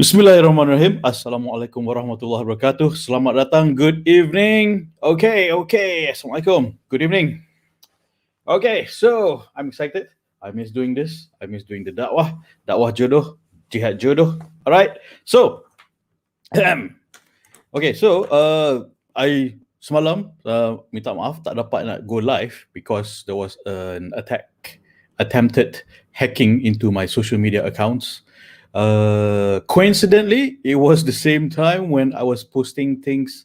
Bismillahirrahmanirrahim. Assalamualaikum warahmatullahi wabarakatuh. Selamat datang. Good evening. Okay. Assalamualaikum. Good evening. Okay, so I'm excited. I miss doing this. I miss doing the dakwah jodoh, jihad jodoh. All right. So, okay. So, I semalam minta maaf tak dapat nak go live because there was an attempted hacking into my social media accounts. Coincidentally, it was the same time when I was posting things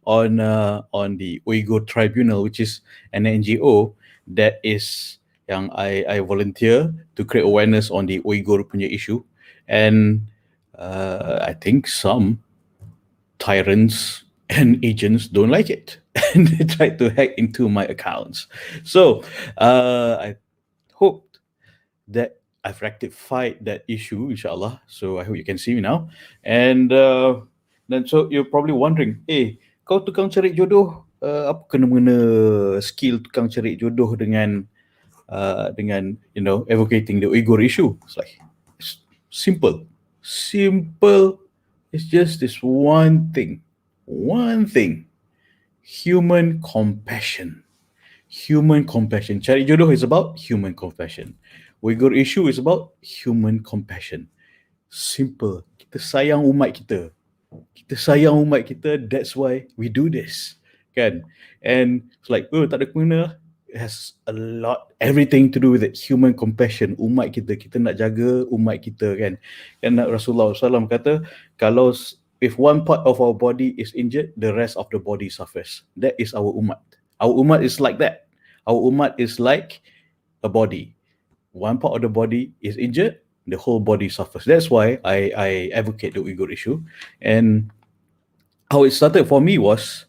on the Uyghur Tribunal, which is an NGO that is yang I volunteer to create awareness on the Uyghur punya issue, and I think some tyrants and agents don't like it, and they tried to hack into my accounts. So I hope that I've rectified that issue, inshallah. So I hope you can see me now. And then so you're probably wondering, kau tukang cari jodoh, apa kena-mengena skill tukang cari jodoh dengan advocating the Uyghur issue? It's like it's simple. It's just this one thing. Human compassion. Cari jodoh is about human compassion. Uyghur issue is about human compassion. Simple. Kita sayang umat kita. That's why we do this. Kan? And it's like, tak ada kena. It has everything to do with it. Human compassion. Umat kita. Kita nak jaga umat kita, kan? And Rasulullah SAW kata, if one part of our body is injured, the rest of the body suffers. That is our umat. Our umat is like that. Our umat is like a body. One part of the body is injured, the whole body suffers. That's why I advocate the Uyghur issue. And how it started for me was,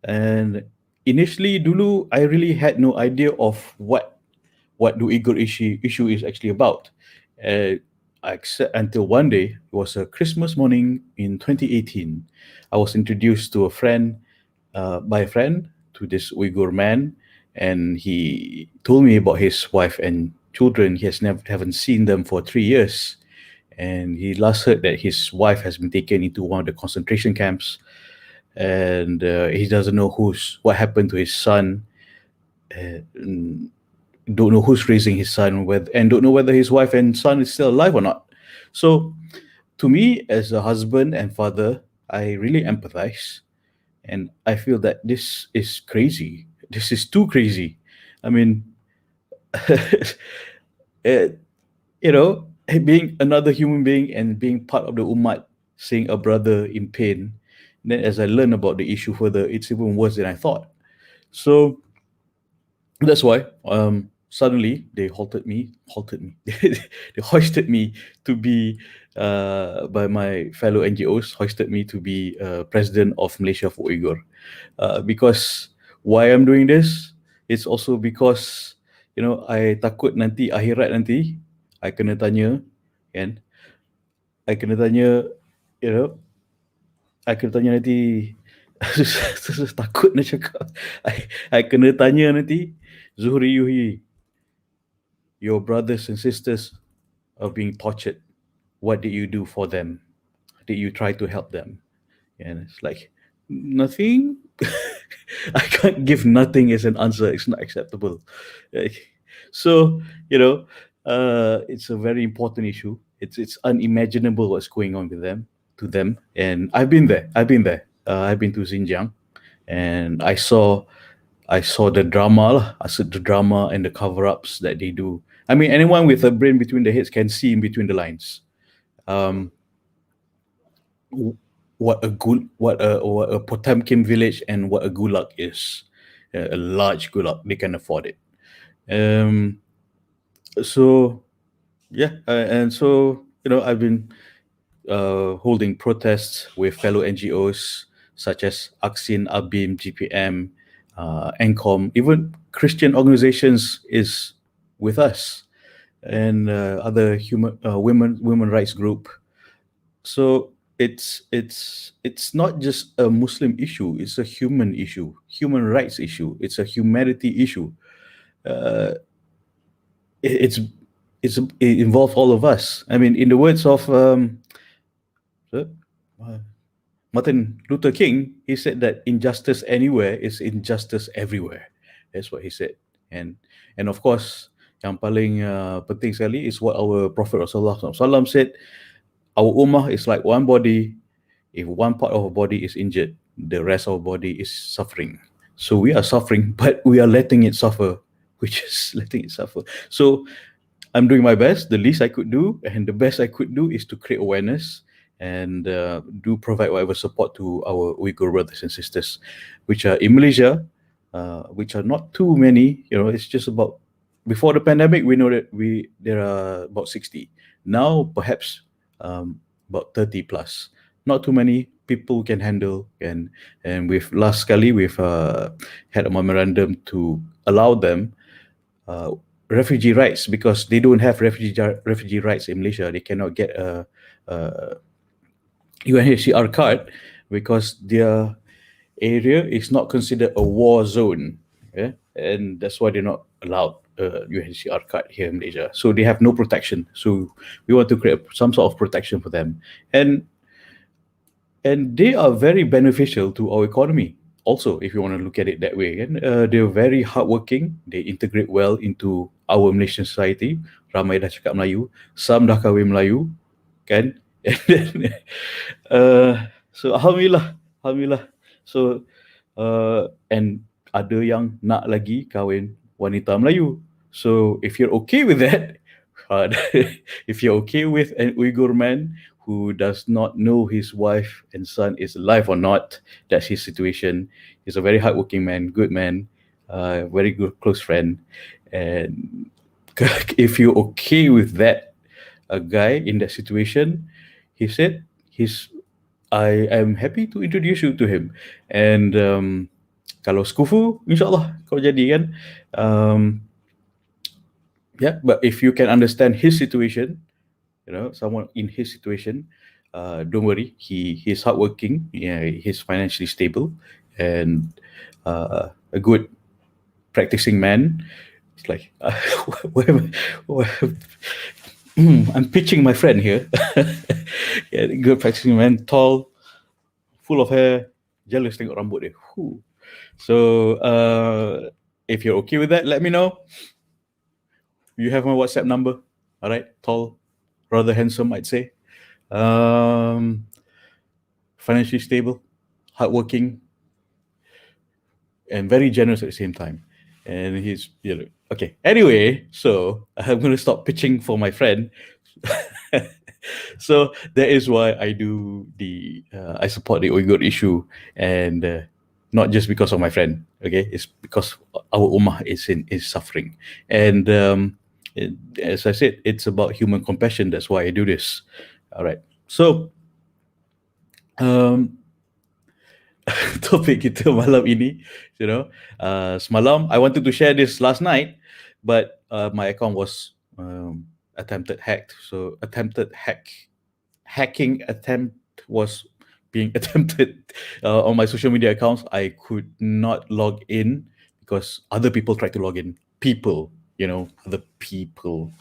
and initially dulu, I really had no idea of what the Uyghur issue is actually about. Except until one day, it was a Christmas morning in 2018. I was introduced to by a friend, to this Uyghur man, and he told me about his wife and children. He haven't seen them for 3 years, and he last heard that his wife has been taken into one of the concentration camps, and he doesn't know what happened to his son. Don't know who's raising his son, and don't know whether his wife and son is still alive or not. So, to me, as a husband and father, I really empathize, and I feel that this is crazy. This is too crazy. I mean, being another human being and being part of the umat, seeing a brother in pain. Then, as I learn about the issue further, it's even worse than I thought. So that's why suddenly they they hoisted me to be by my fellow NGOs, hoisted me to be president of Malaysia for Uyghur. Because why I'm doing this, it's also because I takut nanti akhirat nanti I kena tanya, kan? I kena tanya nanti takut nak cakap. I kena tanya nanti, Zuhri Yuhi, your brothers and sisters are being tortured. What did you do for them? Did you try to help them? And it's like, nothing. I can't give nothing as an answer. It's not acceptable. So, it's a very important issue. It's unimaginable what's going on with them, and I've been there. I've been to Xinjiang, and I saw the drama. I saw the drama and the cover-ups that they do. I mean, anyone with a brain between the heads can see in between the lines. What a Potemkin village and what a gulag is. A large gulag, they can afford it. So I've been holding protests with fellow NGOs such as Aksin, Abim, GPM, NCOM, even Christian organizations is with us, and other women rights group. So it's not just a Muslim issue; it's a human issue, human rights issue. It's a humanity issue. It involves all of us. I mean, in the words of So, Martin Luther King, he said that injustice anywhere is injustice everywhere. That's what he said. And of course, yang paling penting sekali is what our Prophet Rasulullah SAW said. Our ummah is like one body. If one part of our body is injured, the rest of our body is suffering. So we are suffering, but we are letting it suffer, which is letting it suffer. So I'm doing my best. The least I could do, and the best I could do, is to create awareness and do provide whatever support to our Uyghur brothers and sisters, which are in Malaysia, which are not too many. It's just about, before the pandemic, we know that there are about 60. Now, perhaps about 30 plus. Not too many people can handle, and with last sekali we've had a memorandum to allow them refugee rights, because they don't have refugee rights in Malaysia. They cannot get a UNHCR card because their area is not considered a war zone. Yeah? And that's why they're not allowed a UNHCR card here in Malaysia. So they have no protection. So we want to create some sort of protection for them. And they are very beneficial to our economy. Also, if you want to look at it that way, and they're very hardworking. They integrate well into our Malaysian society. Ramai dah cakap Melayu, some dah kahwin Melayu, kan? And then, so alhamdulillah. So and ada yang nak lagi kahwin wanita Melayu. So if you're okay with that, if you're okay with an Uyghur man who does not know his wife and son is alive or not, that's his situation. He's a very hardworking man, good man, very good close friend. And if you're okay with that, a guy in that situation, he said I am happy to introduce you to him. And kalau sekufu, insyaAllah kau jadi kan. Yeah, but if you can understand his situation, someone in his situation, don't worry. He's hardworking. Yeah, he's financially stable, and a good practicing man. It's like I'm pitching my friend here. Yeah, good practicing man, tall, full of hair. Jealous tengok rambut dia. So if you're okay with that, let me know. You have my WhatsApp number. All right, tall, rather handsome, I'd say. Financially stable, hardworking, and very generous at the same time. And he's, okay. Anyway, so I'm going to stop pitching for my friend. So that is why I do I support the Uyghur issue, and not just because of my friend. Okay, it's because our ummah is suffering, and as I said, it's about human compassion. That's why I do this. All right. So topik kita malam ini, semalam I wanted to share this last night, but my account was hacked. So hacking attempt was being attempted on my social media accounts. I could not log in because other people tried to log in. Other people,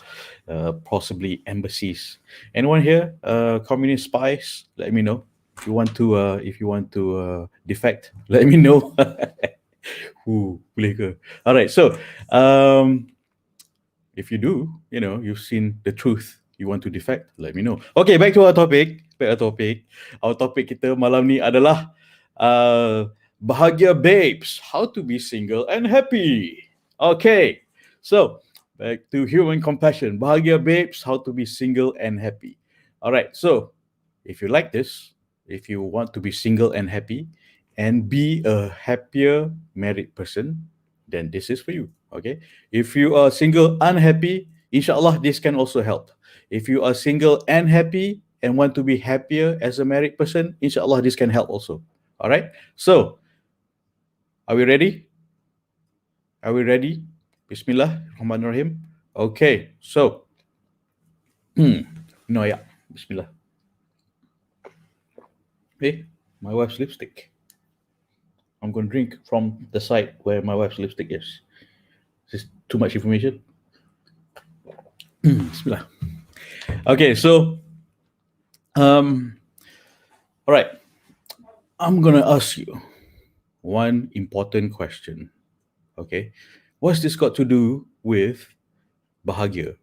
possibly embassies. Anyone here, communist spies? Let me know. If you want to defect, let me know. Boleh ke? All right. So, if you do, you've seen the truth, you want to defect, let me know. Okay, back to our topic. Our topic kita malam ni adalah Bahagia Babes, how to be single and happy. Okay, so back to human compassion. Bahagia Babes, how to be single and happy. All right, so if you like this, if you want to be single and happy and be a happier married person, then this is for you. Okay, if you are single unhappy, inshallah this can also help. If you are single and happy and want to be happier as a married person, inshallah this can help also. All right, so are we ready? Bismillahirrahmanirrahim. Okay, so Bismillah. Hey, my wife's lipstick. I'm going to drink from the side where my wife's lipstick is. Is this too much information? Bismillah. Okay, so All right, I'm gonna ask you one important question. Okay, what's this got to do with bahagia?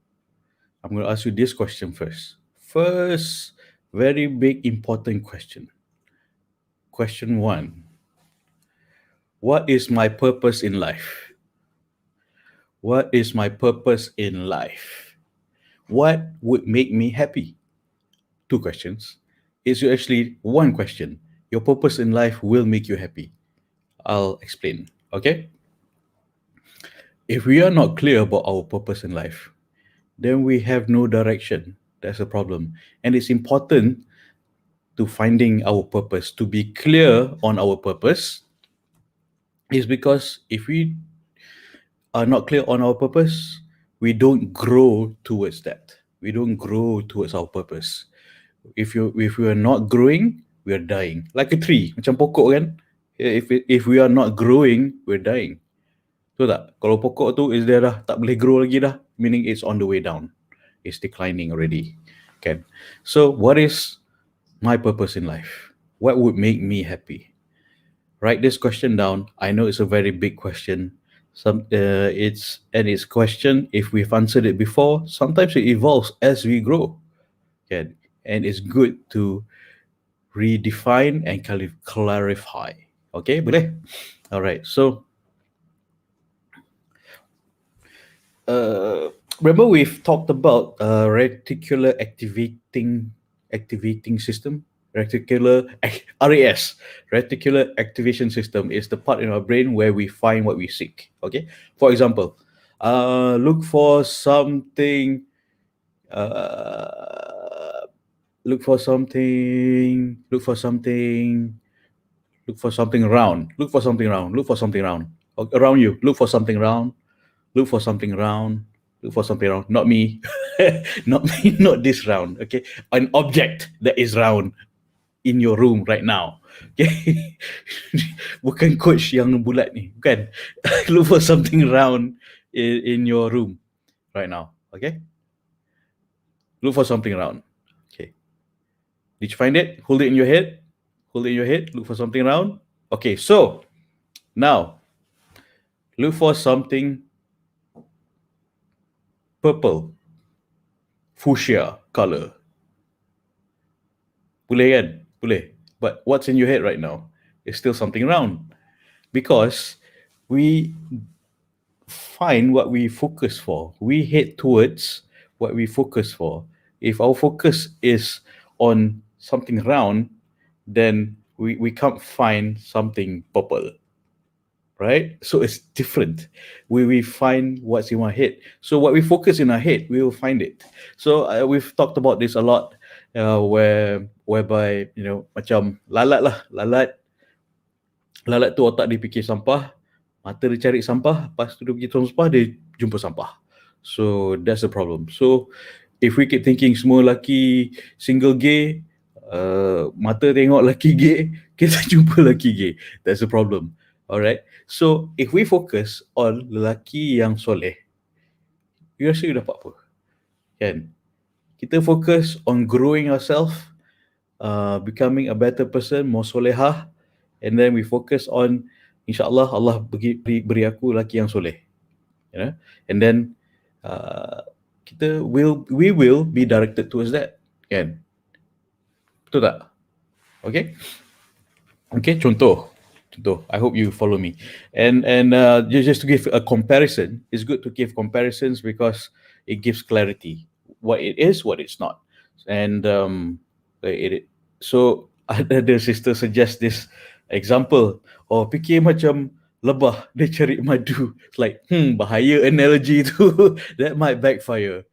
I'm gonna ask you this question first. First, very big important question. Question one: what is my purpose in life? What is my purpose in life? What would make me happy? Two questions. It's actually one question. Your purpose in life will make you happy. I'll explain. Okay? If we are not clear about our purpose in life, then we have no direction. That's a problem. And it's important to finding our purpose, to be clear on our purpose, is because if we are not clear on our purpose, we don't grow towards that. We don't grow towards our purpose. If we are not growing, we are dying. Like a tree, macam pokok kan? If we are not growing, we're dying. Betul tak? Kalau pokok tu is dia dah tak boleh grow lagi dah, meaning it's on the way down. It's declining already. Kan? So what is my purpose in life? What would make me happy? Write this question down. I know it's a very big question. It's question. If we've answered it before, sometimes it evolves as we grow. Okay, and it's good to redefine and clarify. Okay, boleh? All right. So, remember we've talked about reticular activating system. RAS, reticular activation system, is the part in our brain where we find what we seek. Okay, for example, look for something. Uh, look for something. Look for something. Look for something round. Look for something round. Look for something round around you. Look for something round. Look for something round. Look for something round. Not me. Not me. Not this round. Okay, an object that is round in your room right now. Okay, bukan coach yang bulat ni. Bukan. Look for something round in your room right now. Okay. Look for something round. Okay. Did you find it? Hold it in your head. Hold it in your head. Look for something round. Okay. So now look for something purple, fuchsia color. Boleh kan? Boleh. But what's in your head right now is still something round because we find what we focus for. We head towards what we focus for. If our focus is on something round, then we can't find something purple, right? So it's different. We find what's in our head. So what we focus in our head, we will find it. So we've talked about this a lot, whereby macam lalat tu otak dia fikir sampah, mata dia cari sampah, lepas tu dia pergi tong sampah, dia jumpa sampah. So that's the problem. So if we keep thinking semua lelaki single gay, mata tengok lelaki gay, kita jumpa lelaki gay. That's the problem. Alright. So if we focus on lelaki yang soleh, you rasa you dapat apa? Kan? Kita focus on growing ourselves, becoming a better person, more solehah, and then we focus on insyaAllah Allah beri aku lelaki yang soleh, and then we will be directed towards that, kan? Betul tak? Okay, contoh. I hope you follow me. And just to give a comparison, it's good to give comparisons because it gives clarity what it is, what it's not. And so ada sister suggest this example. Fikir macam lebah dia cari madu. It's like bahaya analogy tu. That might backfire.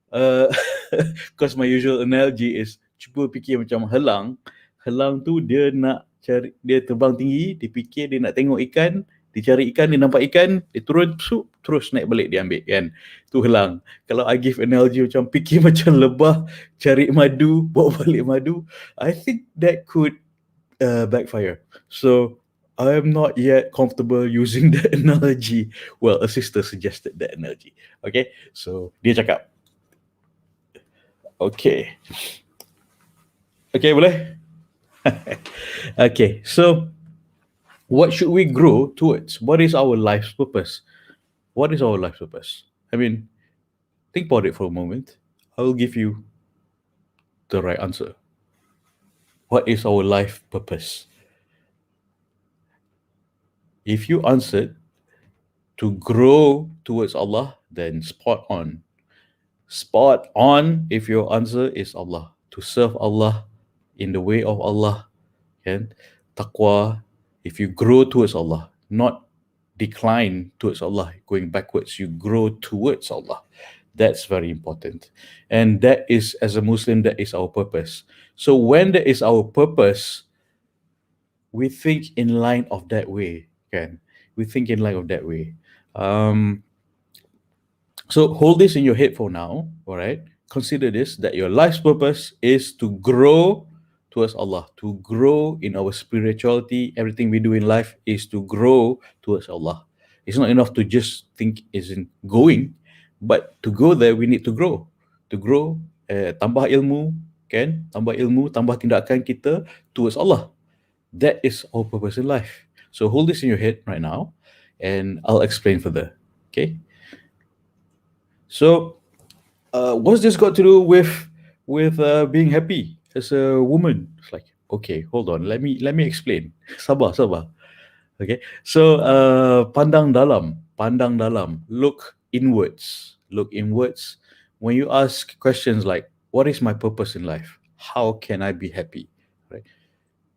Because my usual analogy is cuba fikir macam helang. Helang tu dia nak cari, dia terbang tinggi, dia fikir dia nak tengok ikan, dia cari ikan, dia nampak ikan, dia turun, terus naik balik dia ambil, kan? Tu helang. Kalau I give analogy macam fikir macam lebah, cari madu, bawa balik madu, I think that could backfire. So I am not yet comfortable using that analogy. Well, a sister suggested that analogy. Okay, so dia cakap, okay, boleh? Okay, so what should we grow towards? What is our life's purpose? What is our life's purpose? I mean, think about it for a moment. I will give you the right answer. What is our life purpose? If you answered to grow towards Allah, then spot on. Spot on if your answer is Allah. To serve Allah in the way of Allah. Kan? Taqwa, if you grow towards Allah, not decline towards Allah, going backwards, you grow towards Allah. That's very important. And that is, as a Muslim, that is our purpose. So when that is our purpose, we think in line of that way. Kan? We think in line of that way. Um, so hold this in your head for now, all right? Consider this, that your life's purpose is to grow towards Allah, to grow in our spirituality. Everything we do in life is to grow towards Allah. It's not enough to just think isn't going, but to go there, we need to grow. To grow, tambah ilmu, kan? Tambah ilmu, tambah tindakan kita towards Allah. That is our purpose in life. So hold this in your head right now, and I'll explain further. Okay? So, what's this got to do with being happy as a woman? It's like, okay, hold on, let me explain. Sabar, sabar. Okay, so pandang dalam. Look inwards. Look inwards. When you ask questions like, "What is my purpose in life? How can I be happy?" Right?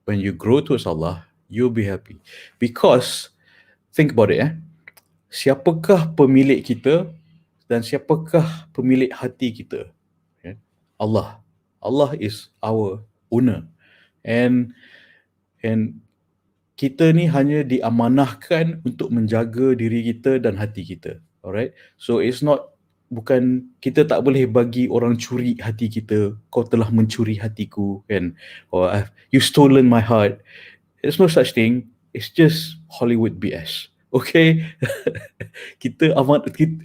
When you grow towards Allah, you'll be happy. Because think about it, siapakah pemilik kita dan siapakah pemilik hati kita? Okay? Allah. Allah is our owner. And kita ni hanya diamanahkan untuk menjaga diri kita dan hati kita. Alright? So it's not, bukan, kita tak boleh bagi orang curi hati kita. Kau telah mencuri hatiku, kan? Or you stolen my heart. There's no such thing. It's just Hollywood BS. Okay?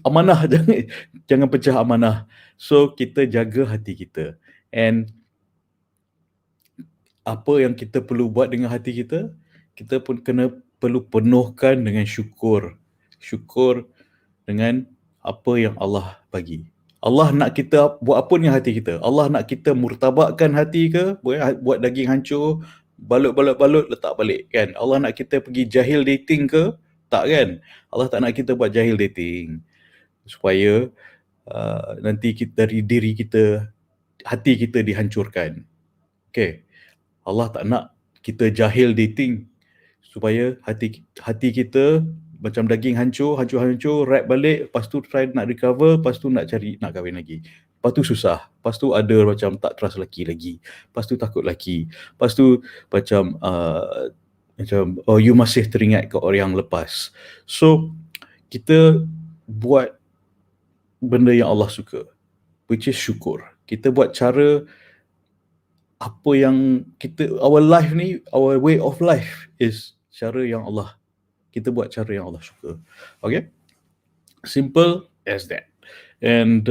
Amanah, jangan pecah amanah. So kita jaga hati kita. And apa yang kita perlu buat dengan hati kita, kita pun perlu penuhkan dengan syukur. Syukur dengan apa yang Allah bagi. Allah nak kita buat apa dengan hati kita? Allah nak kita murtabakkan hati ke? Buat daging hancur, balut, letak balik, kan? Allah nak kita pergi jahil dating ke? Tak, kan? Allah tak nak kita buat jahil dating. Supaya nanti dari diri kita, hati kita dihancurkan. Okay. Allah tak nak kita jahil dating supaya hati kita macam daging hancur, wrap balik, lepas tu try nak recover, lepas tu nak cari, nak kahwin lagi. Lepas tu susah. Lepas tu ada macam tak trust lelaki lagi. Lepas tu takut lelaki. Lepas tu macam oh, you masih teringat ke orang yang lepas. So kita buat benda yang Allah suka, which is syukur. Kita buat cara apa yang kita, our life ni, our way of life is cara yang Allah, kita buat cara yang Allah suka. Okay, simple as that. And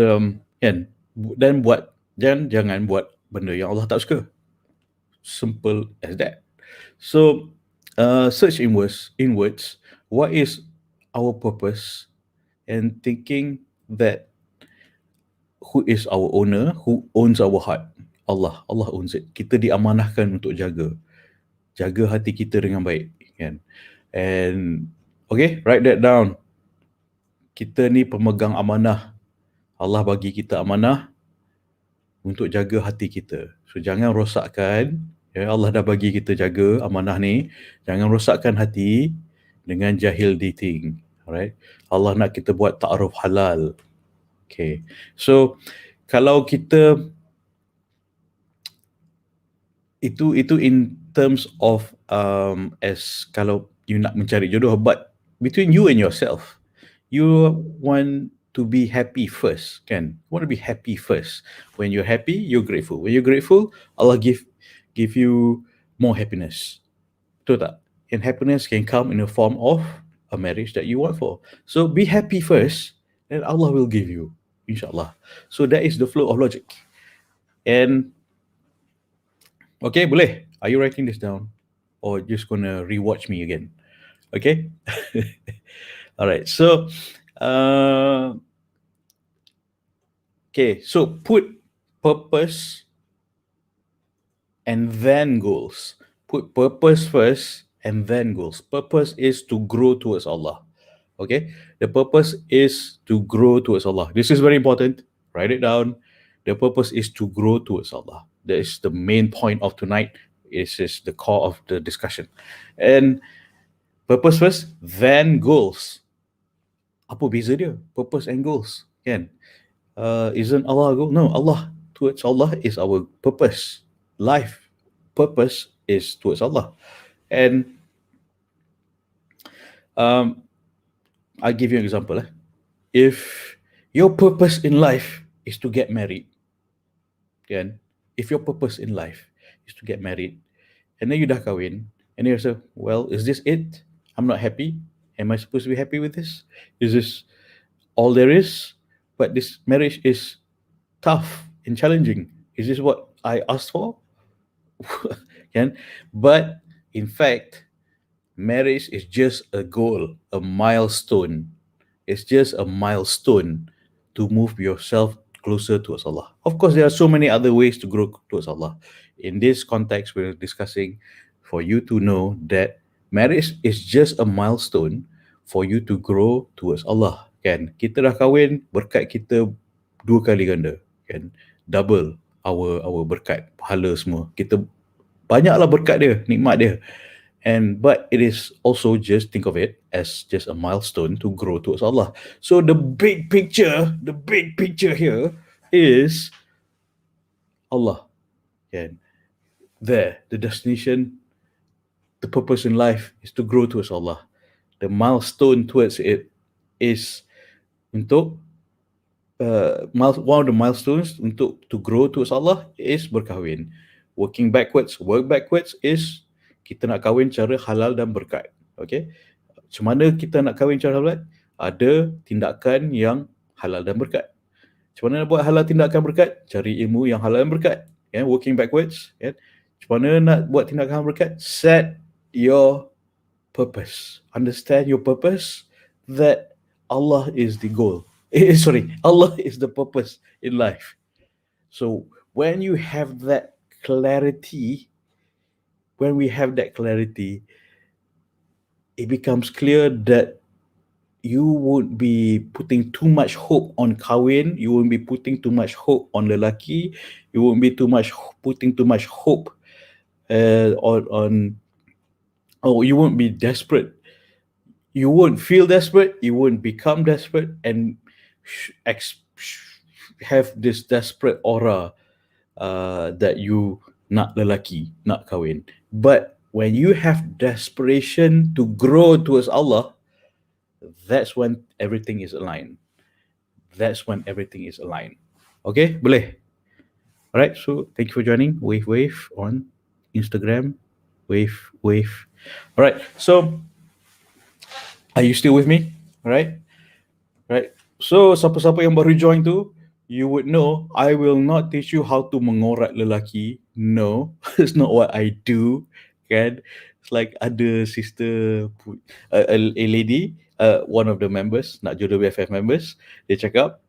dan jangan buat benda yang Allah tak suka. Simple as that. So search inwards, what is our purpose, and thinking that who is our owner, who owns our heart? Allah owns it. Kita diamanahkan untuk jaga hati kita dengan baik, kan? And okay, write that down. Kita ni pemegang amanah. Allah bagi kita amanah untuk jaga hati kita. So jangan rosakkan, ya, Allah dah bagi kita jaga amanah ni. Jangan rosakkan hati dengan jahil dating. Alright? Allah nak kita buat ta'aruf halal. Okay. So kalau kita itu in terms of as kalau you nak mencari jodoh, but between you and yourself, you want to be happy first, kan? You want to be happy first. When you're happy, you're grateful. When you're grateful, Allah give you more happiness. Betul tak? And happiness can come in the form of a marriage that you want for. So be happy first, and Allah will give you, insyaAllah. So that is the flow of logic. And okay, boleh. Are you writing this down, or just gonna rewatch me again? Okay. All right. So, uh, okay. So put purpose and then goals. Put purpose first and then goals. Purpose is to grow towards Allah. Okay, the purpose is to grow towards Allah. This is very important. Write it down. The purpose is to grow towards Allah. That is the main point of tonight. This is the core of the discussion. And purpose first, then goals. Apa beza dia? Purpose and goals. Kan? Isn't Allah a goal? No, Allah. Towards Allah is our purpose. Life purpose is towards Allah. And um, I'll give you an example. If your purpose in life is to get married, kan? If your purpose in life is to get married, and then you dah kahwin, and you're so, well, is this it? I'm not happy. Am I supposed to be happy with this? Is this all there is? But this marriage is tough and challenging. Is this what I asked for? Kan? But in fact, marriage is just a goal, a milestone. It's just a milestone to move yourself closer towards Allah. Of course, there are so many other ways to grow towards Allah. In this context, we're discussing for you to know that marriage is just a milestone for you to grow towards Allah. Kan? Kita dah kahwin, berkat kita dua kali ganda. Kan? Double our berkat, pahala semua. Kita banyaklah berkat dia, nikmat dia. And but it is also, just think of it as just a milestone to grow towards Allah. So the big picture here is Allah. And there, the destination, the purpose in life is to grow towards Allah. The milestone towards it is untuk one of the milestones untuk to grow towards Allah is berkahwin. Work backwards is kita nak kahwin cara halal dan berkat. Okay? Macam mana kita nak kahwin cara halal? Ada tindakan yang halal dan berkat. Macam mana nak buat halal tindakan berkat? Cari ilmu yang halal dan berkat. Yeah, working backwards. Yeah. Macam mana nak buat tindakan berkat? Set your purpose. Understand your purpose, that Allah is the goal. Allah is the purpose in life. So when you have that clarity, it becomes clear that you won't be putting too much hope on kahwin, you won't be putting too much hope on lelaki, you won't be putting too much hope on or you won't be desperate. You won't feel desperate, you won't become desperate and have this desperate aura that you nak lelaki, nak kahwin. But when you have desperation to grow towards Allah, that's when everything is aligned. Okay, boleh? Alright, so thank you for joining. Wave on Instagram. Wave. Alright, so are you still with me? Alright. So siapa-siapa yang baru join tu, you would know I will not teach you how to mengorat lelaki. No, it's not what I do. Kan? It's like ada sister, a lady, one of the members, Nak Jodoh BFF members, dia cakap,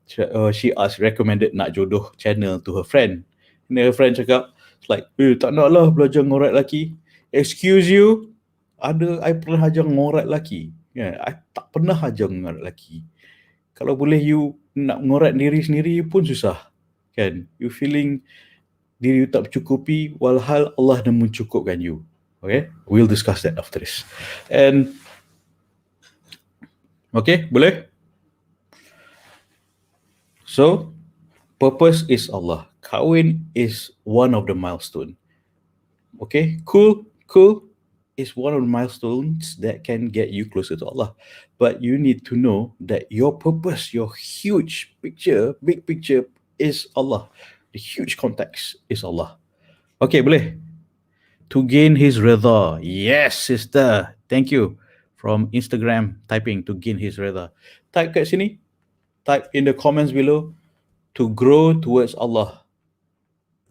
she recommended Nak Jodoh channel to her friend. And her friend cakap, it's like, tak nak lah belajar ngorat lelaki. Excuse you, I pernah ajar ngorat lelaki. I tak pernah ajar ngorat lelaki. Kalau boleh you nak ngorat diri sendiri pun susah. Kan? You feeling diri you tak mencukupi, walhal Allah dah mencukupkan you. Okay? We'll discuss that after this. And okay, boleh? So, purpose is Allah. Kahwin is one of the milestone. Okay? Cool. Is one of the milestones that can get you closer to Allah. But you need to know that your purpose, your huge picture, big picture is Allah. The huge context is Allah. Okay, boleh? To gain His redha. Yes, sister. Thank you. From Instagram, typing to gain His redha. Type kat sini. Type in the comments below. To grow towards Allah.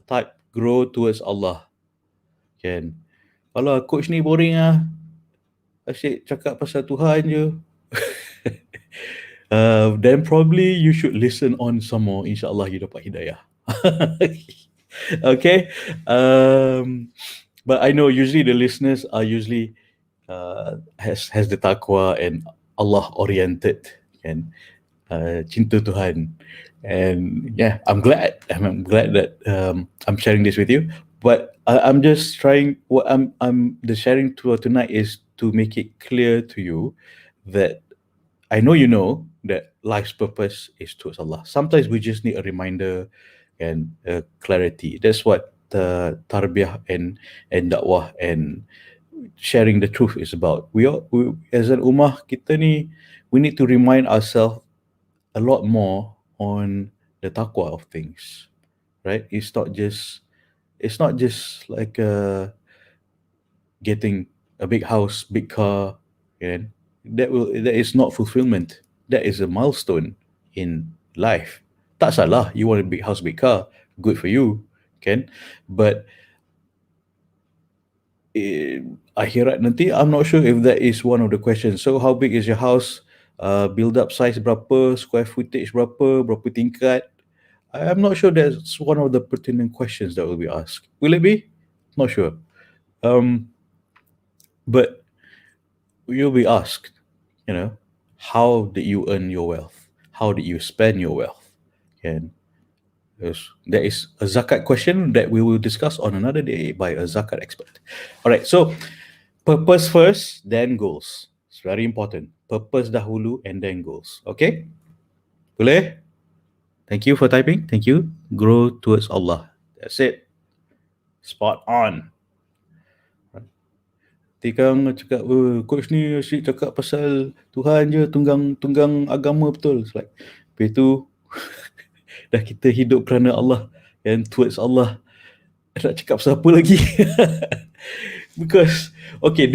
Type grow towards Allah. kan. Kalau coach ni boring ah, asyik cakap pasal Tuhan je. Then probably you should listen on some more. InsyaAllah you dapat hidayah. Okay. But I know usually the listeners are usually has the taqwa and Allah oriented and cinta Tuhan. And yeah, I'm glad. I'm glad that I'm sharing this with you. But I'm just trying. What I'm the sharing tonight is to make it clear to you that I know you know that life's purpose is towards Allah. Sometimes we just need a reminder and clarity. That's what the tarbiyah and dakwah and sharing the truth is about. We as an ummah kita ni, we need to remind ourselves a lot more on the taqwa of things, right? It's not just like getting a big house, big car, and that is not fulfillment. That is a milestone in life. Tak salah, you want a big house, big car, good for you, kan? But akhirat nanti, I'm not sure if that is one of the questions. So how big is your house? Build up size berapa, square footage berapa tingkat? I'm not sure that's one of the pertinent questions that will be asked. Will it be? Not sure. But you'll be asked, how did you earn your wealth? How did you spend your wealth? And there is a zakat question that we will discuss on another day by a zakat expert. All right, so purpose first, then goals. It's very important. Purpose dahulu and then goals. Okay? Boleh? Thank you for typing. Thank you. Grow towards Allah. That's it. Spot on. Tukang cakap, coach ni asyik cakap pasal Tuhan je, tunggang agama betul. It's like, lepas tu, dah kita hidup kerana Allah and towards Allah, nak cakap pasal apa lagi? Because, okay,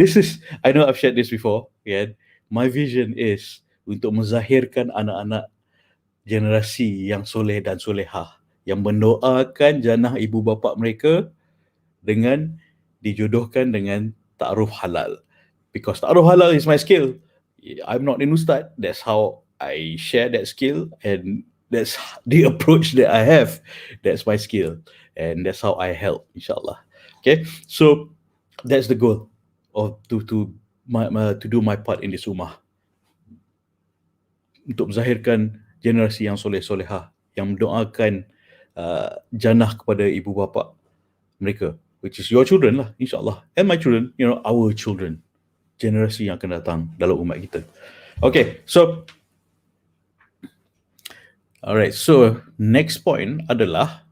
I know I've shared this before, kan? My vision is untuk menzahirkan anak-anak generasi yang soleh dan solehah, yang mendoakan jannah ibu bapa mereka dengan dijodohkan dengan ta'aruf halal. Because ta'aruf halal is my skill. I'm not an ustad. That's how I share that skill, and that's the approach that I have. That's my skill, and that's how I help, insyaAllah. Okay, so that's the goal of to do my part in this ummah, untuk menzahirkan generasi yang soleh-solehah, yang mendoakan jannah kepada ibu bapa mereka, which is your children lah, insyaAllah, and my children, our children, generasi yang akan datang dalam umat kita. Okay, so alright, so next point adalah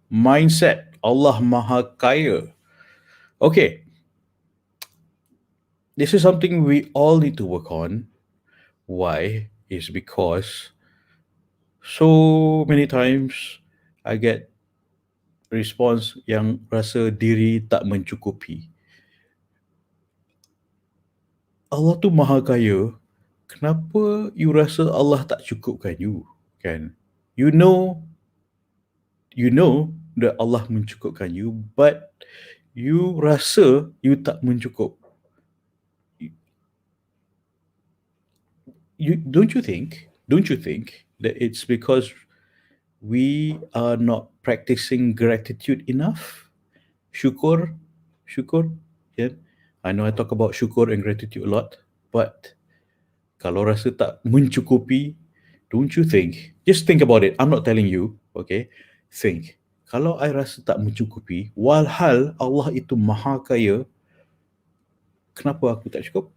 mindset. Allah Maha Kaya. Okay, this is something we all need to work on. Why? Is because so many times I get response yang rasa diri tak mencukupi. Allah tu Maha Kaya, kenapa you rasa Allah tak cukupkan you? Kan? You know that Allah mencukupkan you, but you rasa you tak mencukup. Don't you think that it's because we are not practicing gratitude enough? Syukur, yeah. I know I talk about syukur and gratitude a lot, but kalau rasa tak mencukupi, don't you think, just think about it, I'm not telling you, okay, think, kalau I rasa tak mencukupi, walhal Allah itu Maha Kaya, kenapa aku tak cukup?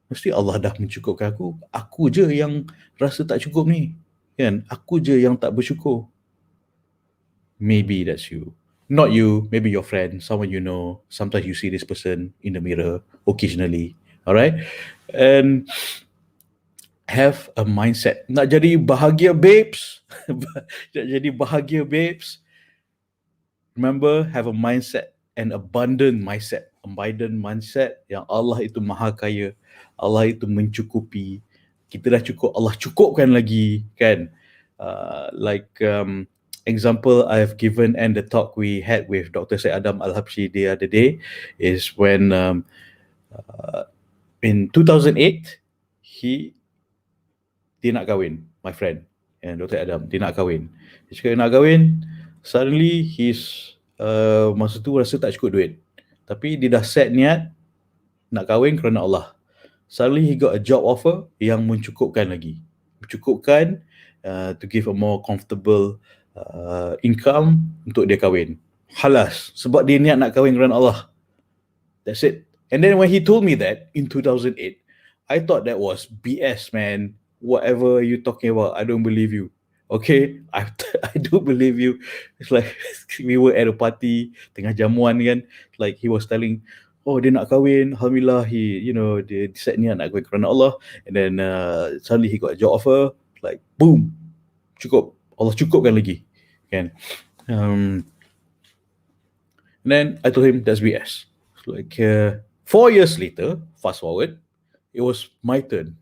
Mesti Allah dah mencukupkan aku je yang rasa tak cukup ni, kan? Aku je yang tak bersyukur. Maybe that's you. Not you, maybe your friend, someone you know. Sometimes you see this person in the mirror occasionally, all right? And have a mindset. Nak jadi bahagia babes, nak jadi bahagia babes, remember, have a mindset, an abundant mindset yang Allah itu Maha Kaya, Allah itu mencukupi. Kita dah cukup, Allah cukupkan lagi, kan? example I've given and the talk we had with Dr. Syed Adam Al-Habshi the other day is when in 2008 he dia nak kahwin, my friend, and Dr. Adam, dia nak kahwin. Dia cakap dia nak kahwin, suddenly masa tu rasa tak cukup duit. Tapi dia dah set niat nak kahwin kerana Allah. Suddenly he got a job offer yang mencukupkan lagi. Mencukupkan to give a more comfortable income untuk dia kahwin. Halas, sebab dia niat nak kahwin kerana Allah. That's it. And then when he told me that in 2008, I thought that was BS, man. Whatever you talking about, I don't believe you. Okay, I do believe you. It's like we were at a party, tengah jamuan kan. Like he was telling, oh dia nak kahwin, alhamdulillah dia set niat nak kahwin kerana Allah. And then suddenly he got a job offer. Like boom, cukup. Allah cukupkan lagi, kan. And then I told him that's BS. Like 4 years later, fast forward, it was my turn.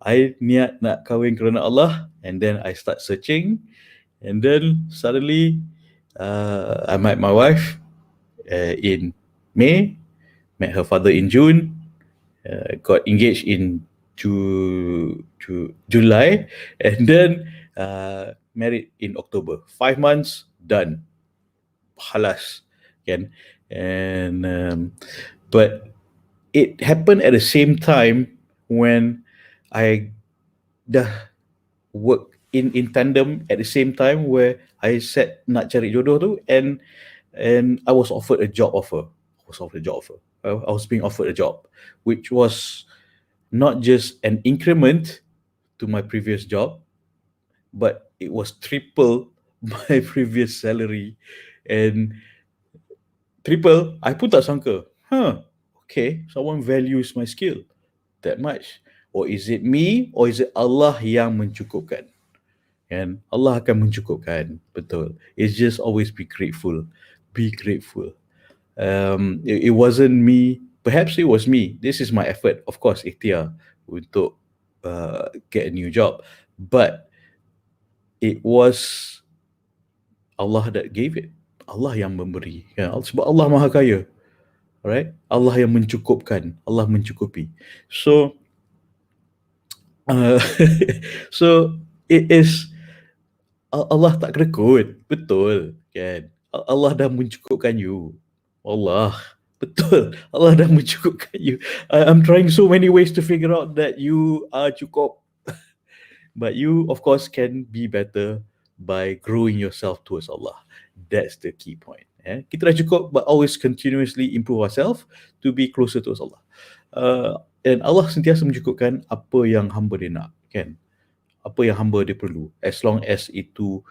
I niat nak kahwin kerana Allah, and then I start searching, and then suddenly I met my wife in May, met her father in June, got engaged in July, and then married in October. 5 months, done. Halas, kan? And but it happened at the same time when I dah work in tandem at the same time where I said nak cari jodoh tu, and I was offered a job offer. I was being offered a job, which was not just an increment to my previous job, but it was triple my previous salary. And triple, I pun tak sangka. Okay, someone values my skill that much. Or is it me, or is it Allah yang mencukupkan? And Allah akan mencukupkan, betul. It's just always be grateful. Be grateful. It wasn't me. Perhaps it was me. This is my effort, of course, ikhtiar untuk get a new job. But it was Allah that gave it. Allah yang memberi. Ya, sebab Allah Maha Kaya. Alright? Allah yang mencukupkan. Allah mencukupi. So, so it is Allah tak kerekut. Betul, kan? Allah dah mencukupkan you. Allah. Betul. Allah dah mencukupkan you. I'm trying so many ways to figure out that you are cukup. But you, of course, can be better by growing yourself towards Allah. That's the key point. Kita dah cukup, but always continuously improve ourselves to be closer towards Allah. And Allah sentiasa mencukupkan apa yang hamba dia nak, kan? Apa yang hamba dia perlu, as long as itu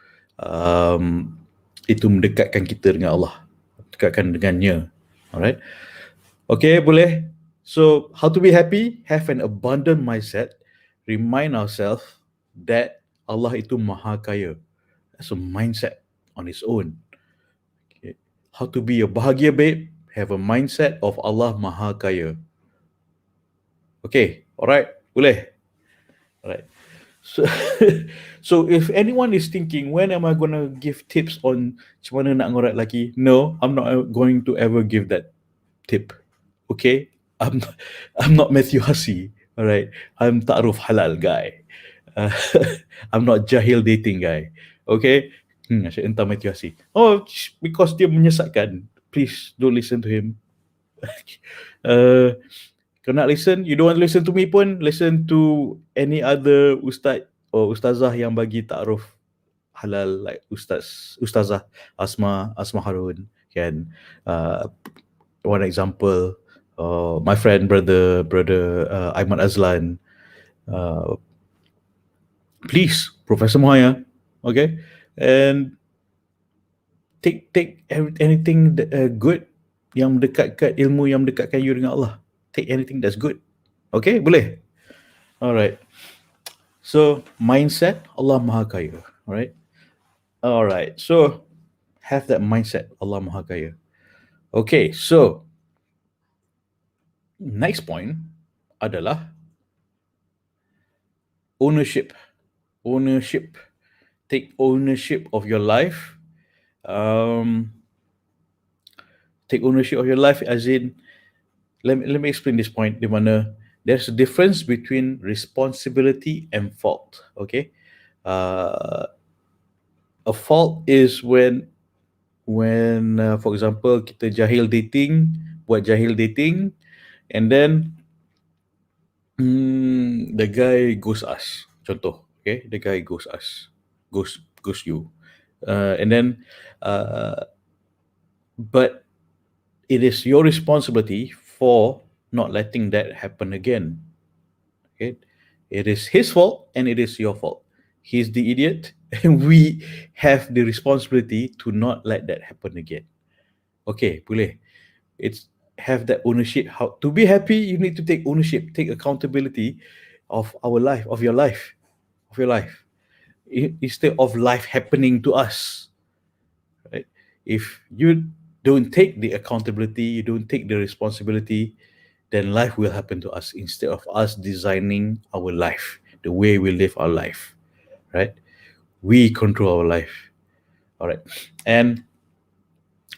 mendekatkan kita dengan Allah, dekatkan dengannya. Alright? Okay, boleh. So, how to be happy? Have an abundant mindset. Remind ourselves that Allah itu Maha Kaya. That's a mindset on its own. Okay. How to be a bahagia babe? Have a mindset of Allah Maha Kaya. Okay, alright, boleh. Alright. So, so if anyone is thinking, when am I going to give tips on macam mana nak ngorat lelaki? No, I'm not going to ever give that tip. Okay? I'm not Matthew Hussey. Alright? I'm ta'aruf halal guy. I'm not jahil dating guy. Okay? Asyik entah Matthew Hussey. Oh, because dia menyesatkan. Please don't listen to him. Kalau nak listen, you don't want to listen to me pun, listen to any other ustaz or ustazah yang bagi ta'aruf halal, like ustazah Asma Harun, kan. One example, my friend brother Aiman Azlan, please, Professor Muhaya, okay, and take anything good yang mendekatkan ilmu, yang mendekatkan you dengan Allah. Take anything that's good. Okay, boleh? Alright. So, mindset, Allah Maha Kaya. Alright. So, have that mindset, Allah Maha Kaya. Okay, so, next point adalah ownership. Ownership. Take ownership of your life. Um, take ownership of your life as in, let me explain this point di mana there's a difference between responsibility and fault. Okay, uh, a fault is when for example kita jahil dating, buat jahil dating, and then the guy ghost us. Contoh, okay, the guy ghost us, ghost you, and then uh, but it is your responsibility for not letting that happen again. Okay, it is his fault and it is your fault. He's the idiot, and we have the responsibility to not let that happen again. Okay, boleh. It's have that ownership. How to be happy, you need to take ownership, take accountability of our life, of your life, of your life. Instead of life happening to us, right? If you don't take the accountability, you don't take the responsibility, then life will happen to us instead of us designing our life, the way we live our life, right? We control our life, all right, and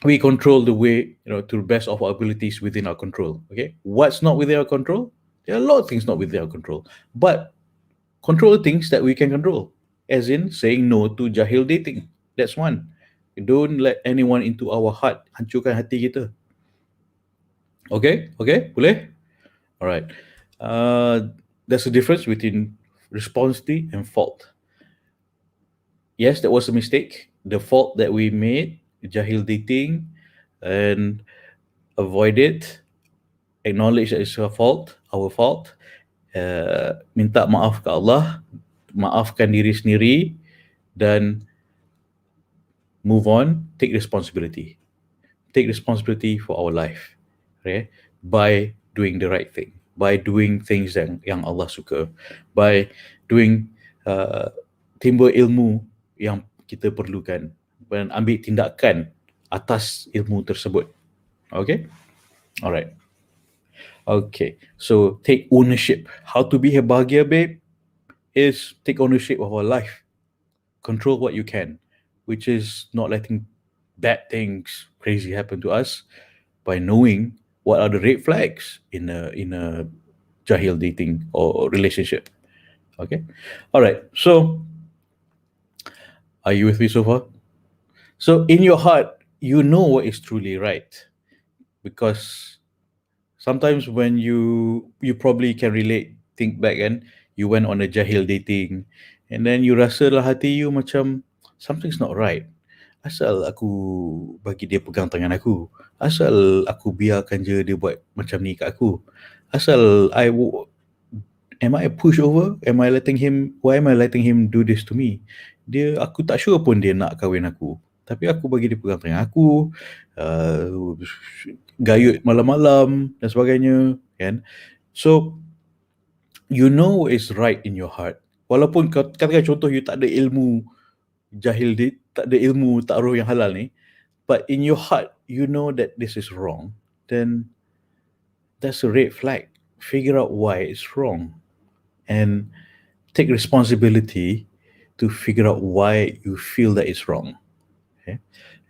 we control the way, to the best of our abilities within our control. Okay, what's not within our control? There are a lot of things not within our control, but control the things that we can control, as in saying no to jahil dating. That's one. Don't let anyone into our heart, hancurkan hati kita. Okay, okay, boleh. All right. Uh, there's a difference between responsibility and fault. Yes, that was a mistake. The fault that we made, jahil dating, and avoid it, acknowledge that it's our fault, minta maaf ke Allah, maafkan diri sendiri, dan move on, take responsibility. Take responsibility for our life, okay? By doing the right thing, by doing things yang Allah suka, by doing timbul ilmu yang kita perlukan, dan ambil tindakan atas ilmu tersebut. Okay? Alright. Okay. So take ownership. How to be a bahagia babe is take ownership of our life. Control what you can, which is not letting bad things crazy happen to us by knowing what are the red flags in a jahil dating or relationship. Okay. All right. So are you with me so far? So in your heart, you know what is truly right, because sometimes when you probably can relate, think back, and you went on a jahil dating, and then you rasa lah hati you macam something's not right. Asal aku bagi dia pegang tangan aku, asal aku biarkan je dia buat macam ni kat aku, asal am I a pushover, why am I letting him do this to me? Aku tak sure pun dia nak kahwin aku, tapi aku bagi dia pegang tangan aku, uh, gayut malam-malam dan sebagainya, kan? So you know is right in your heart, walaupun katakan contoh you tak ada ilmu tak ada ilmu taruh yang halal ni, but in your heart you know that this is wrong, then that's a red flag. Figure out why it's wrong and take responsibility to figure out why you feel that it's wrong. Okay?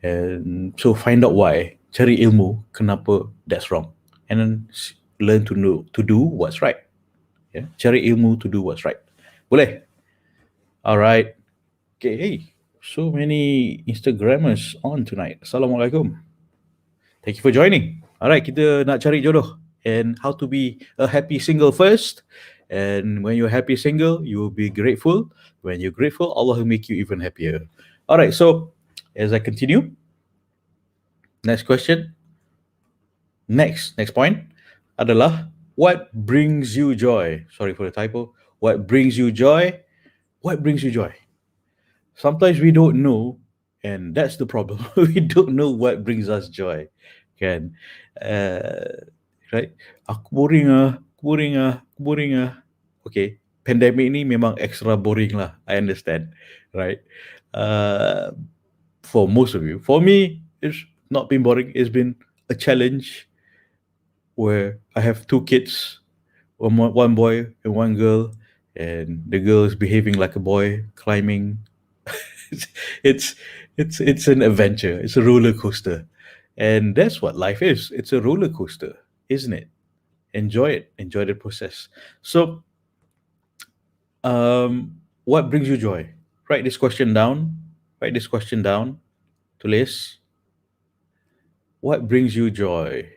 And so find out why, cari ilmu kenapa that's wrong, and then learn to know to do what's right. Yeah? Cari ilmu to do what's right. Boleh? All right. Okay, hey, so many Instagrammers on tonight. Assalamualaikum. Thank you for joining. All right, kita nak cari jodoh and how to be a happy single first. And when you're happy single, you will be grateful. When you're grateful, Allah will make you even happier. All right, so as I continue, next question. Next point adalah what brings you joy? Sorry for the typo. What brings you joy? What brings you joy? Sometimes we don't know, and that's the problem. We don't know what brings us joy, kan? Right? Aku boring ah, boring ah. Okay, pandemic ni memang extra boring lah. I understand, right? Uh, for most of you, for me, it's not been boring. It's been a challenge where I have two kids, one boy and one girl, and the girl is behaving like a boy, climbing it's it's an adventure. It's a roller coaster, and that's what life is. It's a roller coaster, isn't it? Enjoy it. Enjoy the process. So, what brings you joy? Write this question down. Write this question down. Tulis. What brings you joy?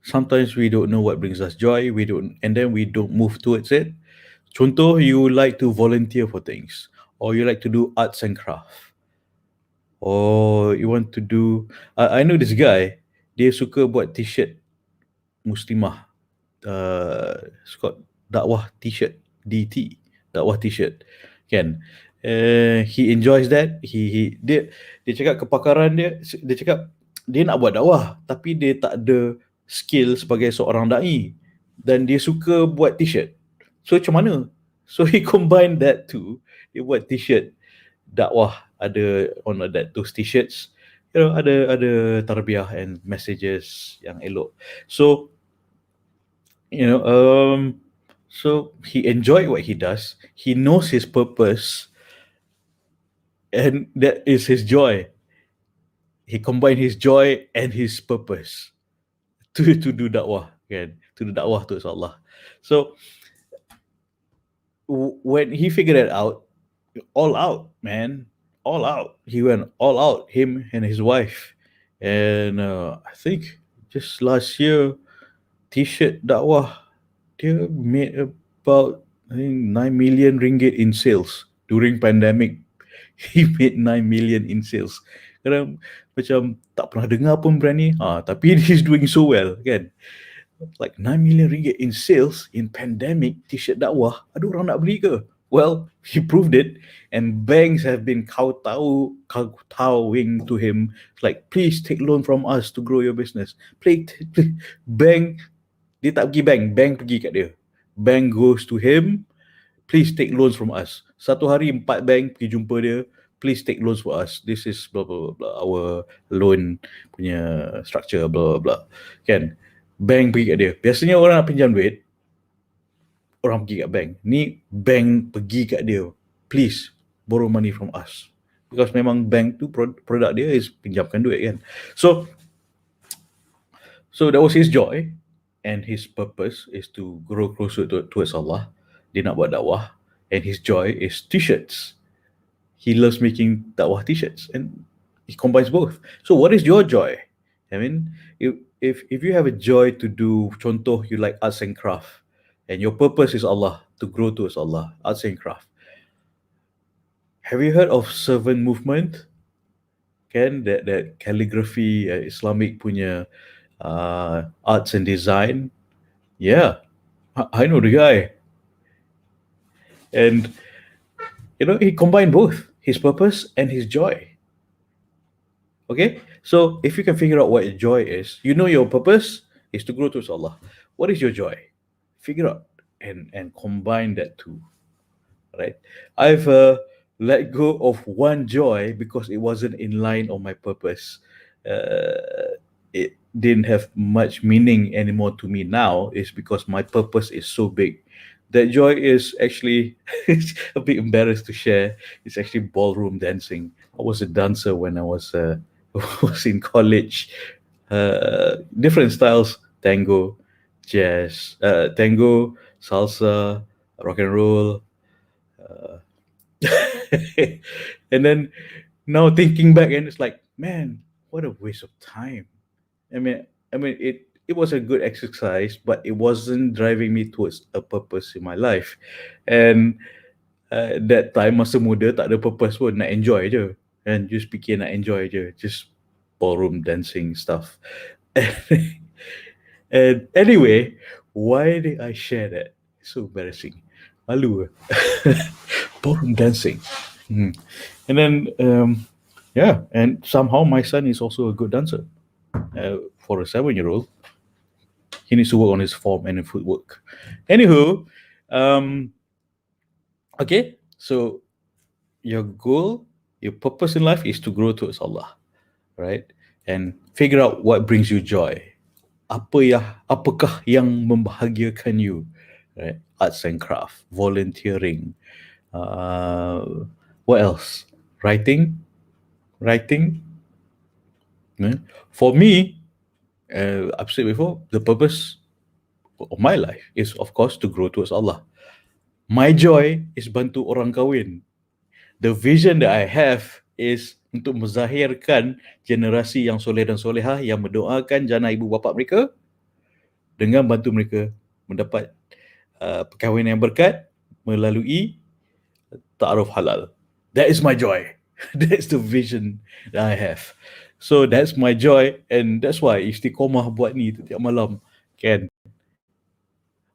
Sometimes we don't know what brings us joy. We don't, and then we don't move towards it. Contoh, you like to volunteer for things, or you like to do arts and craft, or you want to do. I know this guy. Dia suka buat t-shirt Muslimah. It's called dakwah t-shirt, DT, dakwah t-shirt, kan? He enjoys that. Dia cakap kepakaran dia cakap dia nak buat dakwah tapi dia tak ada skill sebagai seorang dai dan dia suka buat t-shirt. So macam mana? So he combine that too. Dia buat t-shirt dakwah, ada on that those t-shirts, ada tarbiyah and messages yang elok. So you know so he enjoyed what he does. He knows his purpose, and that is his joy. He combined his joy and his purpose to do dakwah, kan, to do dakwah to Allah. So when he figured it out, all out, man, all out. He went all out, him and his wife. And I think just last year, t-shirt dakwah, dia made about, I think, 9 million ringgit in sales during pandemic. He made 9 million in sales. Kadang macam tak pernah dengar pun brand ni, tapi he's doing so well, kan? Like 9 million ringgit in sales in pandemic, t-shirt dakwah, ada orang nak beli ke? Well, he proved it, and banks have been kowtowing to him, like, please take loan from us to grow your business. Please. Bank, dia tak pergi bank pergi kat dia. Bank goes to him, please take loans from us. Satu hari 4 bank pergi jumpa dia, please take loans for us. This is blah blah blah, blah. Our loan punya structure, blah blah blah. Kan? Bank pergi kat dia. Biasanya orang nak pinjam duit, orang pergi kat bank. Ni bank pergi kat dia, please borrow money from us. Because memang bank tu produk dia is pinjamkan duit, kan. So that was his joy, and his purpose is to grow closer towards Allah. Dia nak buat dakwah, and his joy is t-shirts. He loves making dakwah t-shirts, and he combines both. So what is your joy? I mean, if you have a joy to do, contoh, you like arts and craft, and your purpose is Allah, to grow towards Allah, arts and craft. Have you heard of servant movement? Kan, that calligraphy, Islamic punya arts and design? Yeah, I know the guy. And he combined both his purpose and his joy. Okay, so if you can figure out what your joy is, your purpose is to grow towards Allah. What is your joy? Figure out and combine that too. Right? I've let go of one joy because it wasn't in line on my purpose. It didn't have much meaning anymore to me now. Is because my purpose is so big. That joy is actually a bit embarrassed to share. It's actually ballroom dancing. I was a dancer when I was was in college. Different styles: tango, jazz, tango, salsa, rock and roll. And then now thinking back, and it's like, man, what a waste of time. I mean, it was a good exercise, but it wasn't driving me towards a purpose in my life. And that time masa muda tak ada purpose pun, nak enjoy je, and just fikir nak enjoy je, just ballroom dancing stuff. And anyway, why did I share that? It's so embarrassing. Malu. Ballroom dancing. And then and somehow my son is also a good dancer. For a 7-year-old, he needs to work on his form and footwork. Anywho, okay, so your goal, your purpose in life is to grow towards Allah, right? And figure out what brings you joy. Apakah yang membahagiakan you, right? Arts and craft, volunteering, what else? Writing. For me, I've said before, the purpose of my life is, of course, to grow towards Allah. My joy is bantu orang kahwin. The vision that I have is untuk menzahirkan generasi yang soleh dan solehah yang mendoakan jana ibu bapa mereka dengan bantu mereka mendapat perkahwinan yang berkat melalui ta'aruf halal. That is my joy. That's the vision that I have. So that's my joy, and that's why istiqomah buat ni tiap malam. Kan?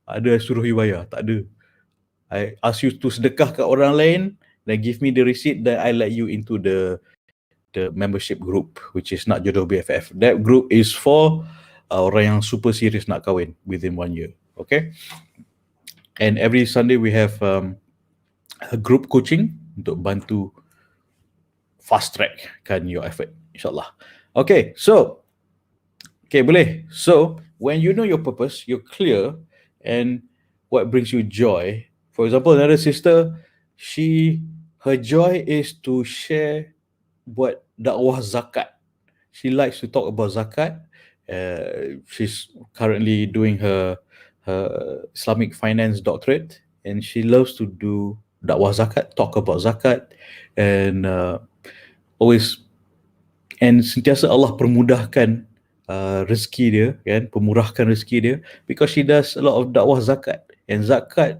Ada suruh you bayar? Tak ada. I ask you to sedekah kat orang lain, then give me the receipt, then I let you into the membership group, which is not Jodoh BFF. That group is for orang yang super serious nak kahwin within 1 year. Okay? And every Sunday we have a group coaching untuk bantu fast track kan your effort, insyaAllah. Okay, so boleh. So when you know your purpose, you're clear, and what brings you joy. For example, another sister, her joy is to share buat dakwah zakat. She likes to talk about zakat. She's currently doing her Islamic finance doctorate, and she loves to do dakwah zakat, talk about zakat, and always, and sentiasa Allah permudahkan rezeki dia, kan, pemurahkan rezeki dia, because she does a lot of dakwah zakat. And zakat,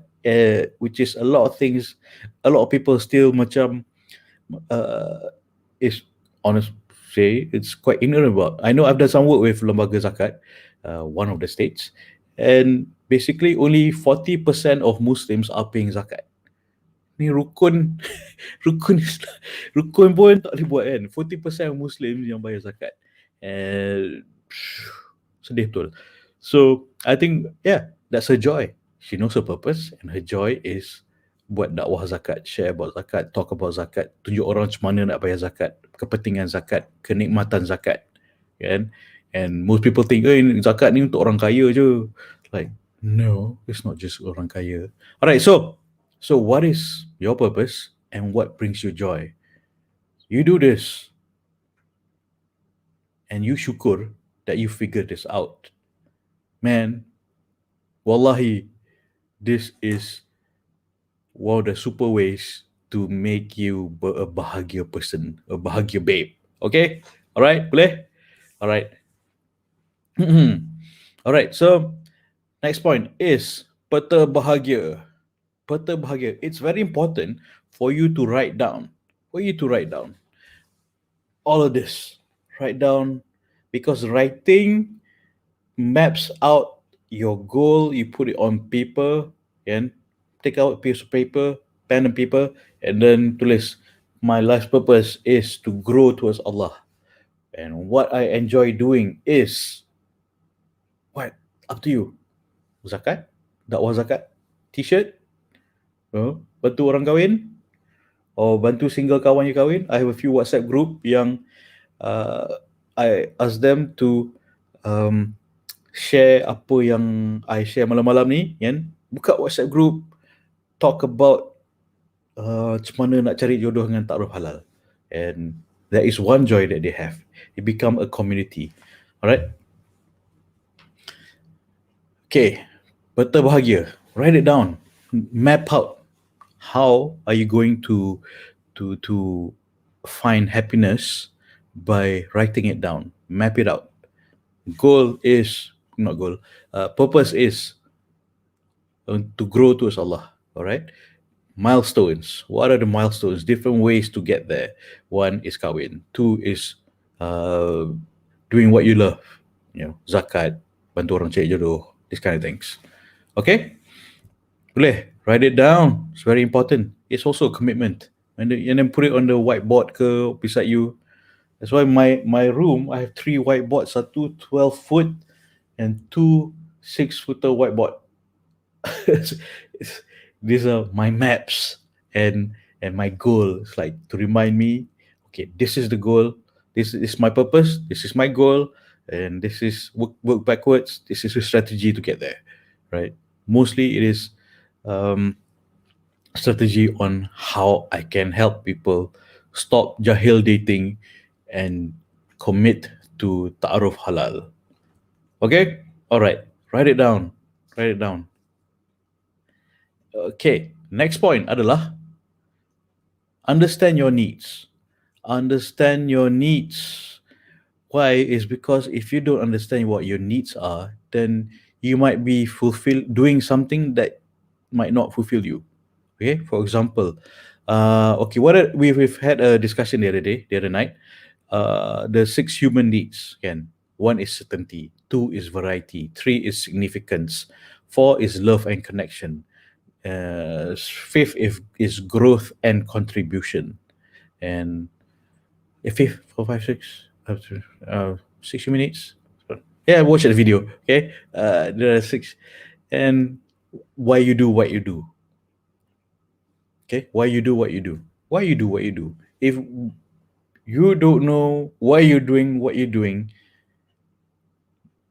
which is a lot of things, a lot of people still macam is honest say it's quite ignorant about. I know I've done some work with lembaga zakat, one of the states, and basically only 40% of Muslims are paying zakat. Ni rukun rukun pun tak boleh buat kan. 40% of Muslims yang bayar zakat. And sedih betul. So I think, yeah, that's her joy. She knows her purpose, and her joy is buat dakwah zakat, share about zakat, talk about zakat, tunjuk orang macam mana nak bayar zakat, kepentingan zakat, kenikmatan zakat, kan? And most people think, zakat ni untuk orang kaya je. Like, no, it's not just orang kaya. Alright, so what is your purpose and what brings you joy? You do this, and you syukur that you figured this out. Man, wallahi, this is one of the super ways to make you a bahagia person, a bahagia babe. Okay? Alright, boleh? Alright. Alright, so next point is peta bahagia. Peta bahagia. It's very important for you to write down. All of this. Write down, because writing maps out your goal. You put it on paper, and take out a piece of paper, pen and paper, and then tulis, my life's purpose is to grow towards Allah. And what I enjoy doing is what? Up to you. Zakat, dakwah zakat, t-shirt, bantu orang kahwin, or bantu single kawan you kahwin. I have a few WhatsApp group yang I ask them to share apa yang I share malam-malam ni, kan? Buka WhatsApp group, talk about macam mana nak cari jodoh dengan ta'aruf halal. And that is one joy that they have. It become a community. Alright? Okay, peta bahagia. Write it down. Map out. How are you going to find happiness by writing it down? Map it out. Purpose is to grow towards Allah. Alright? Milestones. What are the milestones? Different ways to get there. 1 is kahwin. 2 is doing what you love. Zakat, bantu orang cari jodoh, these kind of things. Okay? Boleh. Write it down. It's very important. It's also a commitment. And then put it on the whiteboard ke beside you. That's why my room, I have 3 whiteboards. 1 12-foot and 2 6-footer whiteboard. These are my maps and my goal. It's like to remind me, okay, this is the goal, this is my purpose, this is my goal, and this is work backwards. This is a strategy to get there, right? Mostly it is strategy on how I can help people stop jahil dating, and commit to ta'aruf halal. Okay? All right. Write it down. Write it down. Okay. Next point adalah understand your needs. Understand your needs. Why? Is because if you don't understand what your needs are, then you might be doing something that might not fulfill you. Okay, for example, okay, we've had a discussion the other night. The six human needs. Again, one is certainty, two is variety, three is significance, four is love and connection, fifth is growth and contribution, and fifth, four, five, six, 60 minutes. Yeah, watch the video. Okay, there are six, and why you do what you do. Okay, why you do what you do. Why you do what you do. If you don't know why you're doing what you're doing,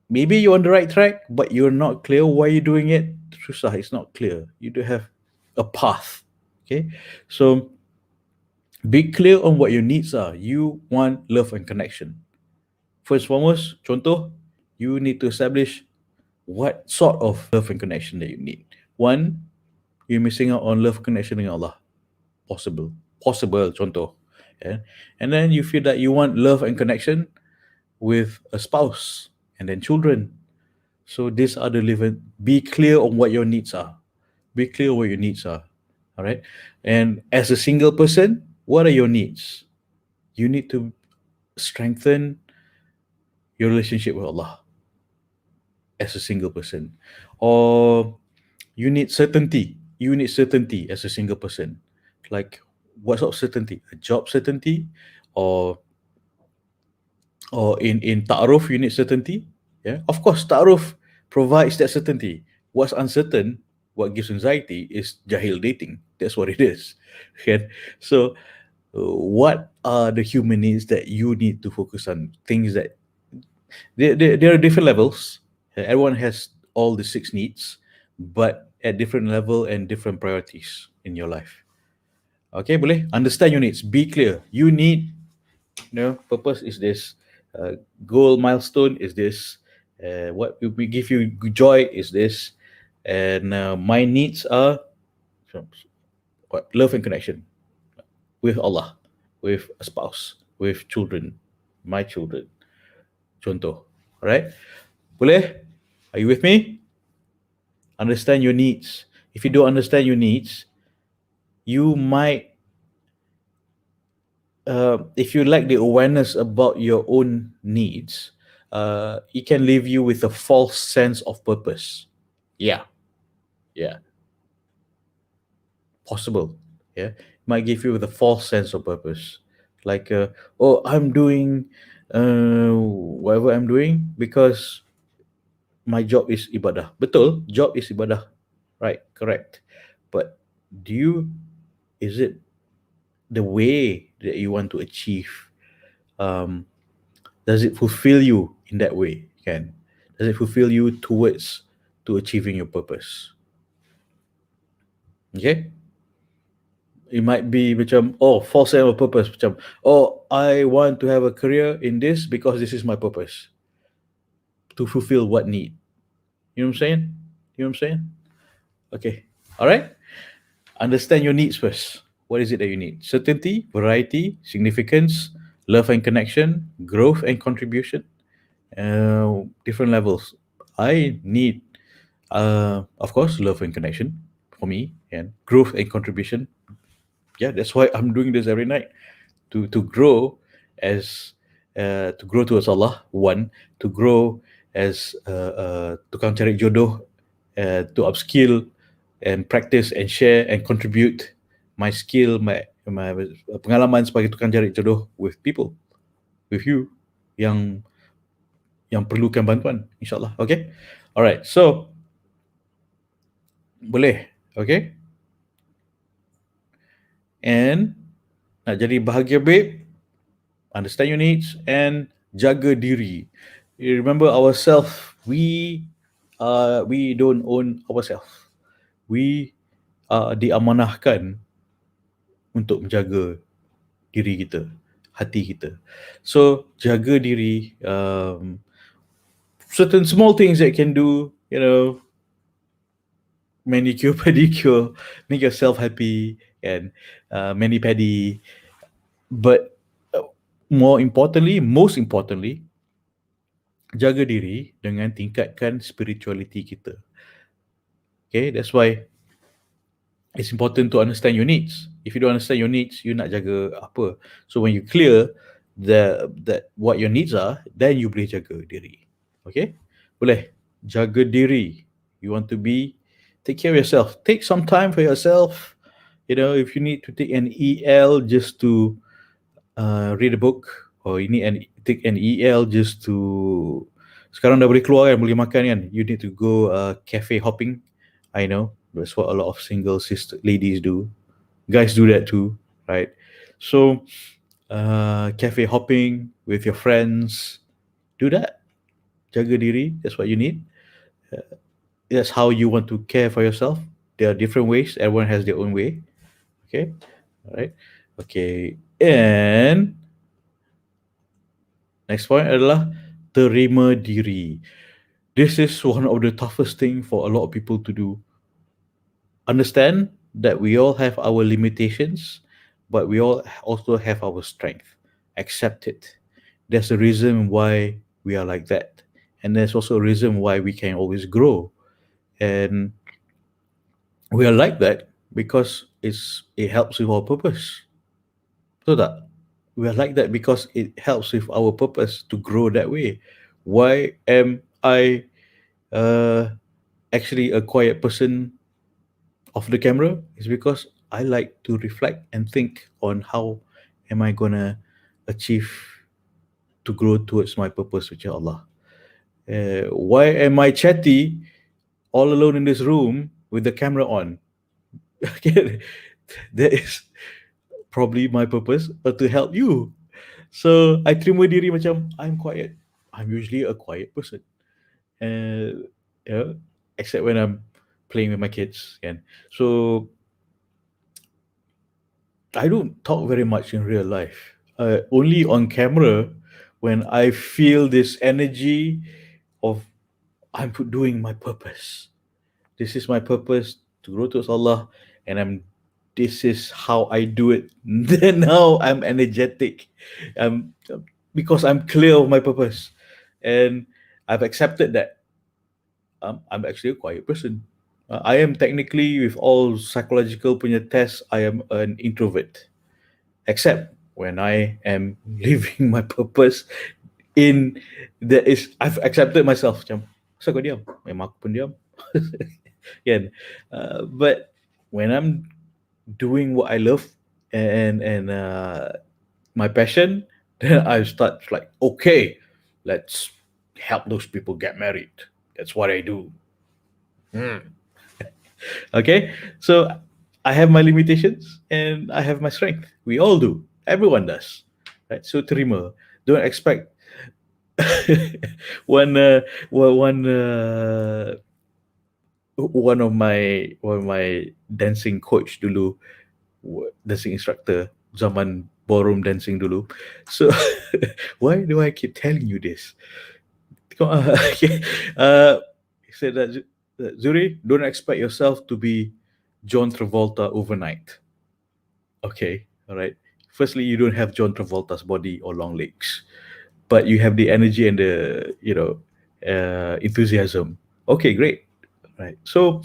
maybe you're on the right track, but you're not clear why you're doing it. Susah, it's not clear. You do have a path. Okay, so be clear on what your needs are. You want love and connection. First and foremost, contoh, you need to establish what sort of love and connection that you need. One, you're missing out on love connection dengan Allah. Possible, contoh. Yeah. And then you feel that you want love and connection with a spouse and then children. So these are the living. Be clear on what your needs are. Be clear what your needs are. All right. And as a single person, what are your needs? You need to strengthen your relationship with Allah as a single person. Or you need certainty. You need certainty as a single person. Like what sort of certainty? A job certainty, or in ta'aruf you need certainty. Yeah, of course ta'aruf provides that certainty. What's uncertain, what gives anxiety, is jahil dating. That's what it is. Okay, so what are the human needs that you need to focus on? Things that there are different levels. Everyone has all the six needs, but at different level and different priorities in your life. Okay, boleh understand your needs. Be clear. You need, purpose is this, goal milestone is this, what will give you joy is this, and my needs are what, love and connection with Allah, with a spouse, with children, my children, contoh. Alright, boleh? Are you with me? Understand your needs. If you don't understand your needs, you might, if you lack the awareness about your own needs, it can leave you with a false sense of purpose. Yeah, yeah, possible. Yeah, it might give you with a false sense of purpose. Like, oh, I'm doing whatever I'm doing because my job is ibadah. Betul, job is ibadah. Right, correct. But do you, is it the way that you want to achieve? Um, does it fulfill you in that way? Can does it fulfill you towards to achieving your purpose? Okay, it might be macam, oh, false sense of purpose, macam, oh, I want to have a career in this because this is my purpose, to fulfill what need. You know what I'm saying? You know what I'm saying? Okay, all right. Understand your needs first. What is it that you need? Certainty, variety, significance, love and connection, growth and contribution. Different levels. I need, of course, love and connection for me, and growth and contribution. Yeah, that's why I'm doing this every night, to grow as, to grow towards Allah. One, to grow as tukang cari jodoh, to upskill and practice and share and contribute my skill, my pengalaman sebagai tukang cari jodoh with people, with you, yang perlukan bantuan, insyaallah. Okay, alright, so boleh. Okay, and nak jadi bahagia babe, understand your needs and jaga diri. You remember ourselves, we don't own ourselves. We diamanahkan untuk menjaga diri kita, hati kita. So jaga diri, certain small things that can do, manicure, pedicure, make yourself happy, and mani pedi. But most importantly, jaga diri dengan tingkatkan spirituality kita. Okay, that's why it's important to understand your needs. If you don't understand your needs, you nak jaga apa. So when you clear that what your needs are, then you boleh jaga diri. Okay? Boleh. Jaga diri. You want to take care of yourself. Take some time for yourself. If you need to take an EL just to read a book, or you need take an EL just to, sekarang dah boleh keluar kan, boleh makan kan, you need to go cafe hopping. I know that's what a lot of single sister ladies do. Guys do that too, right? So cafe hopping with your friends, do that. Jaga diri, that's what you need. That's how you want to care for yourself. There are different ways, everyone has their own way. Okay, all right. Okay, and next point adalah terima diri. This is one of the toughest thing for a lot of people to do. Understand that we all have our limitations, but we all also have our strength. Accept it. There's a reason why we are like that. And there's also a reason why we can always grow. And we are like that because it helps with our purpose. So that we are like that because it helps with our purpose to grow that way. Why am I actually a quiet person off the camera? Is because I like to reflect and think on how am I gonna achieve to grow towards my purpose, with Allah. Why am I chatty all alone in this room with the camera on? Okay, that is probably my purpose, but to help you. So I terima diri macam I'm quiet. I'm usually a quiet person, and except when I'm playing with my kids. And so I don't talk very much in real life. Only on camera, when I feel this energy of I'm doing my purpose. This is my purpose to grow towards Allah, and this is how I do it. Then now I'm energetic, because I'm clear of my purpose, and I've accepted that I'm actually a quiet person. I am technically, with all psychological punya tests, I am an introvert, except when I am living my purpose. I've accepted myself. Macam, masa kau diam? Memang aku pun diam. Kan? But when I'm doing what I love and my passion, then I start like, okay, let's help those people get married. That's what I do. Okay, so I have my limitations and I have my strength. We all do. Everyone does. Right? So terima. Don't expect one one of my dancing coach dulu, dancing instructor zaman ballroom dancing dulu. So why do I keep telling you this? Okay. He said that Zuri, don't expect yourself to be John Travolta overnight. Okay, all right. Firstly, you don't have John Travolta's body or long legs, but you have the energy and the enthusiasm. Okay, great. Right. So,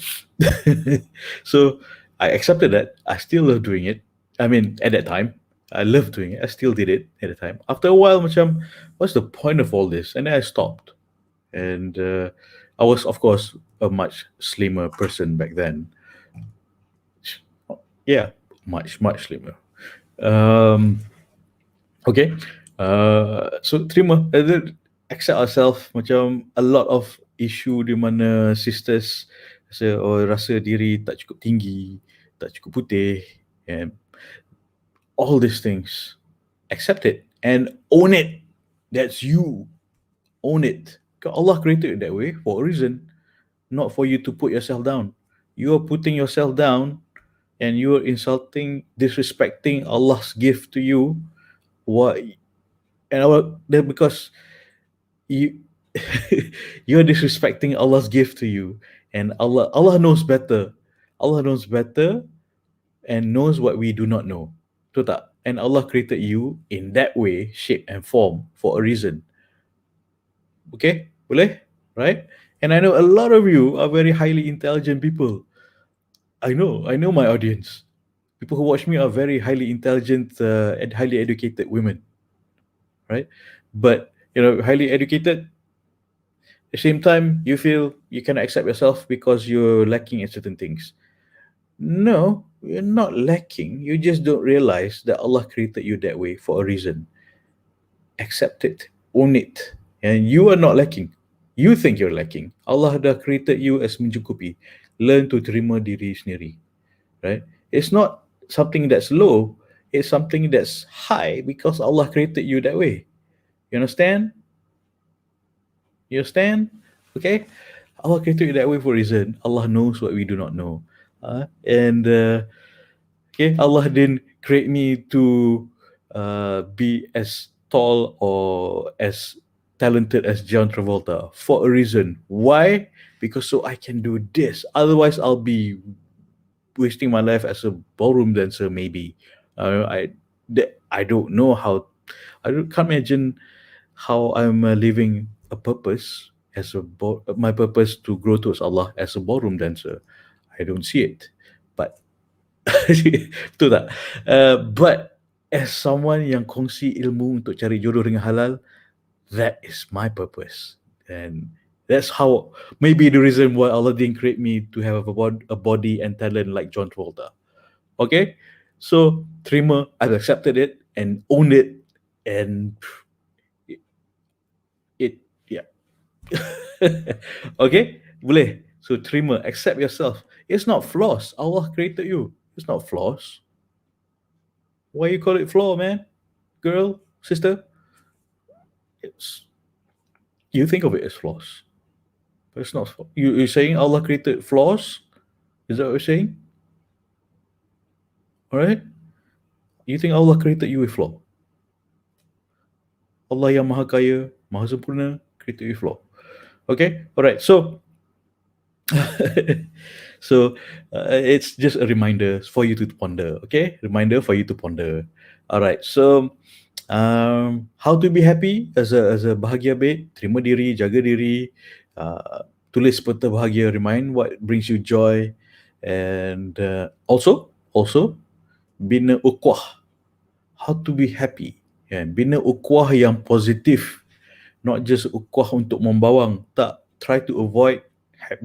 so I accepted that. I still love doing it. I mean, at that time, I loved doing it. I still did it at the time. After a while, macam, what's the point of all this? And then I stopped. And I was, of course, a much slimmer person back then. Yeah, much slimmer. Okay. So terima, accept ourselves. Macam a lot of issue di mana sisters rasa diri tak cukup tinggi, tak cukup putih, and all these things. Accept it and own it. That's you. Own it. Allah created it that way for a reason, not for you to put yourself down. You are putting yourself down, and you're insulting, disrespecting Allah's gift to you, what? And then because you you're disrespecting Allah's gift to you, and Allah knows better. Allah knows better and knows what we do not know. Betul tak? And Allah created you in that way, shape and form for a reason. Okay? Boleh? Right? And I know a lot of you are very highly intelligent people. I know my audience. People who watch me are very highly intelligent and highly educated women, right? But highly educated. At the same time, you feel you cannot accept yourself because you're lacking in certain things. No, you're not lacking. You just don't realize that Allah created you that way for a reason. Accept it, own it, and you are not lacking. You think you're lacking. Allah dah created you as mencukupi. Learn to terima diri sendiri, right? It's not something that's low. It's something that's high because Allah created you that way. You understand? You understand? Okay? Allah created you that way for a reason. Allah knows what we do not know. And okay, Allah didn't create me to be as tall or as talented as John Travolta for a reason. Why? Because so I can do this. Otherwise, I'll be wasting my life as a ballroom dancer. Maybe I don't know how. Can't imagine how I'm living a purpose as my purpose to grow towards Allah as a ballroom dancer. I don't see it, but betul tak? But as someone yang kongsi ilmu untuk cari jodoh dengan halal, that is my purpose, and that's how maybe the reason why Allah didn't create me to have a body and talent like John Travolta. Okay, so terima, I've accepted it and owned it, and it yeah. Okay, boleh. So terima, accept yourself. It's not flaws. Allah created you. It's not flaws. Why you call it flaw, man? Girl, sister? It's you think of it as flaws, but it's not. You're saying Allah created flaws? Is that what you're saying? All right. You think Allah created you with flaw? Allah yang Maha Kaya, Maha Sempurna, created you with flaw. Okay. All right. So, so it's just a reminder for you to ponder. Okay, reminder for you to ponder. All right. So, how to be happy as a bahagia babe? Terima diri, jaga diri. Tulis peta bahagia, remind what brings you joy, and also bina ukhuwah. How to be happy? Bina ukhuwah yang positif, not just ukhuwah untuk membawang. Tak, try to avoid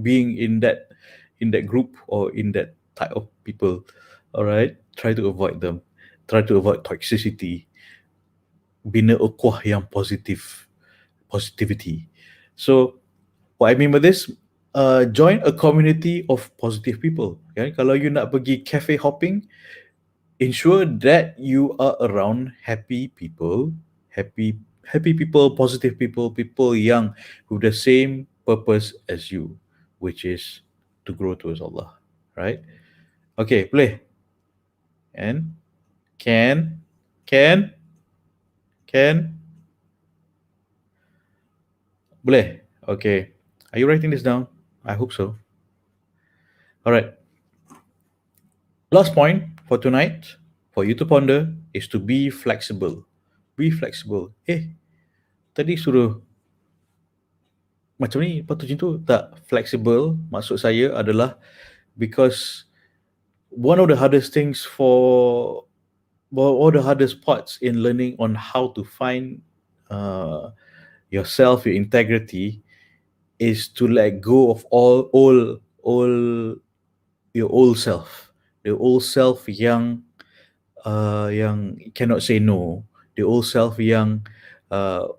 being in that group or in that type of people. All right, try to avoid them. Try to avoid toxicity. Bina ukhuwah yang positivity. So what I mean by this, join a community of positive people. Okay? Kalau you nak pergi cafe hopping, ensure that you are around happy people, happy people, positive people, people yang with the same purpose as you, which is to grow towards Allah. Right? Okay, play. And can, can, can, boleh. Okay. Are you writing this down? I hope so. All right. Last point for tonight, for you to ponder, is to be flexible. Be flexible. Tadi suruh macam ni, lepas tu macam tu. Tak, flexible maksud saya adalah because one of the hardest things all the hardest parts in learning on how to find yourself, your integrity, is to let go of all your old self, the old self yang cannot say no, the old self yang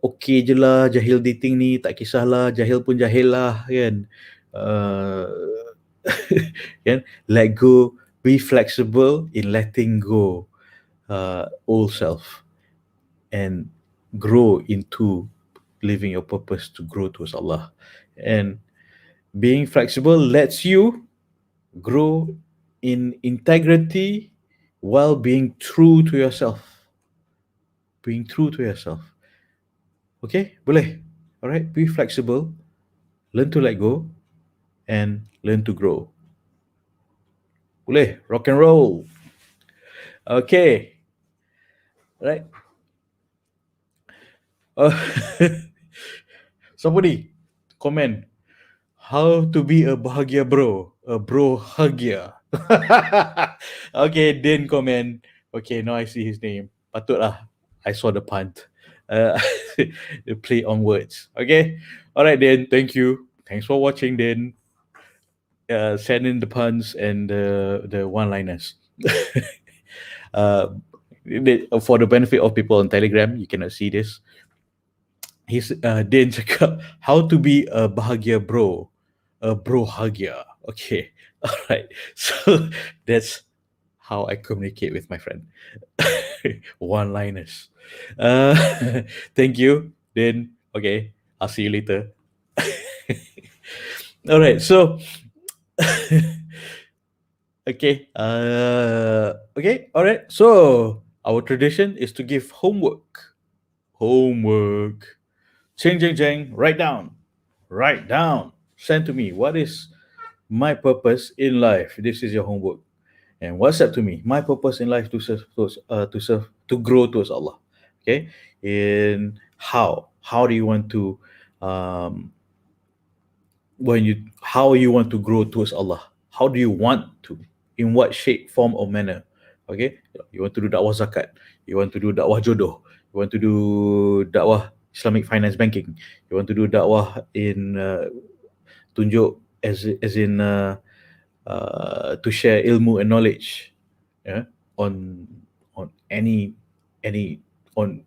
okay je lah jahil dating ni, tak kisahlah, jahil pun jahil lah kan. Kan, let go, be flexible in letting go old self and grow into living your purpose to grow towards Allah. And being flexible lets you grow in integrity while being true to yourself. Being true to yourself. Okay, boleh. Alright, be flexible, learn to let go, and learn to grow. Boleh, rock and roll. Okay, right. Uh, somebody comment how to be a bahagia bro, a bro hagia. Okay, then comment. Okay, now I see his name. Patutlah, I saw the punt. Uh, the play on words. Okay, all right then. Thank you. Thanks for watching. Then send in the puns and the one-liners. uh, for the benefit of people on Telegram, you cannot see this. He's Din cakap how to be a bahagia bro, a bro hagia. Okay, all right. So that's how I communicate with my friend. One-liners. Uh, thank you. Then okay, I'll see you later. All right. So okay. Okay. All right. So our tradition is to give homework. Homework. Ching, ching, ching. Write down. Write down. Send to me. What is my purpose in life? This is your homework. And WhatsApp to me. My purpose in life to serve, to grow towards Allah. Okay. In how do you want to, um, how you want to grow towards Allah? How do you want to? In what shape, form, or manner? Okay. You want to do dakwah zakat. You want to do dakwah jodoh. You want to do dakwah Islamic finance banking. You want to do dakwah in tunjuk as in to share ilmu and knowledge, yeah, on any on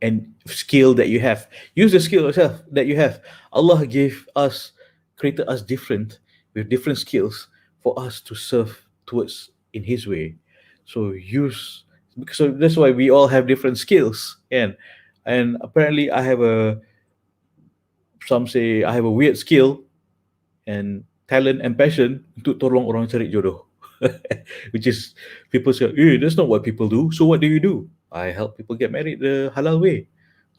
and skill that you have. Use the skill yourself that you have. Allah gave us, created us different with different skills for us to serve towards in His way. So use, so that's why we all have different skills, and apparently I have a, some say I have a weird skill and talent and passion untuk tolong orang cari jodoh. Which is, people say, that's not what people do. So what do you do? I help people get married the halal way.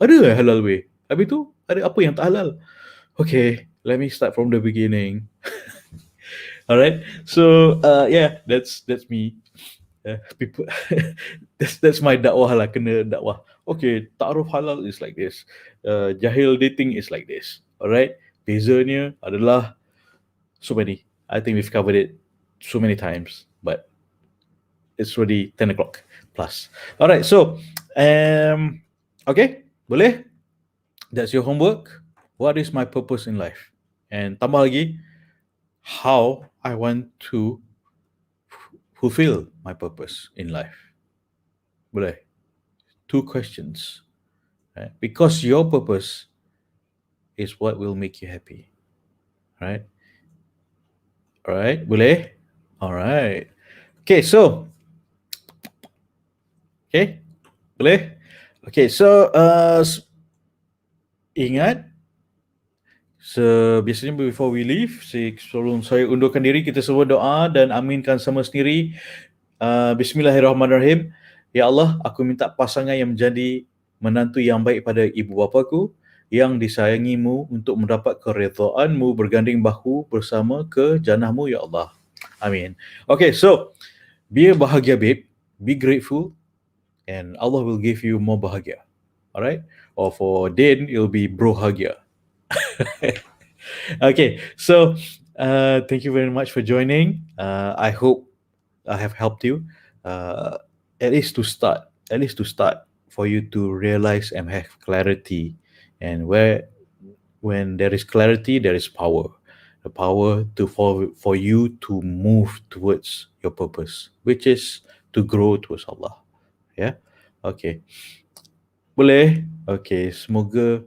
Ada halal way. Habis tu, ada apa yang tak halal? Okay, let me start from the beginning. All right. So yeah, that's me. People, that's my dakwah lah. Kena dakwah. Okay, ta'aruf halal is like this. Jahil dating is like this. All right. Bezanya adalah so many. I think we've covered it so many times, but it's already 10 o'clock plus. All right, so okay, boleh? That's your homework. What is my purpose in life? And tambah lagi, how I want to fulfill my purpose in life. Boleh? Two questions. Right? Because your purpose is what will make you happy. Right? All right, boleh? All right. Okay, so okay, boleh? Okay, so ingat, biasanya before we leave, sebelum saya undurkan diri, kita semua doa dan aminkan sama sendiri. Bismillahirrahmanirrahim. Ya Allah, aku minta pasangan yang menjadi menantu yang baik pada ibu bapaku, yang disayangimu untuk mendapat keredaan-Mu, berganding bahu bersama ke jannah-Mu, ya Allah. Amin. Okay, so be a bahagia babe, be grateful, and Allah will give you more bahagia. Alright? Or for Din, it'll be brohagia. Okay, so thank you very much for joining. I hope I have helped you, uh, at least to start, for you to realize and have clarity. And when there is clarity, there is power. The power for you to move towards your purpose, which is to grow towards Allah. Yeah. Okay. Boleh. Okay. Semoga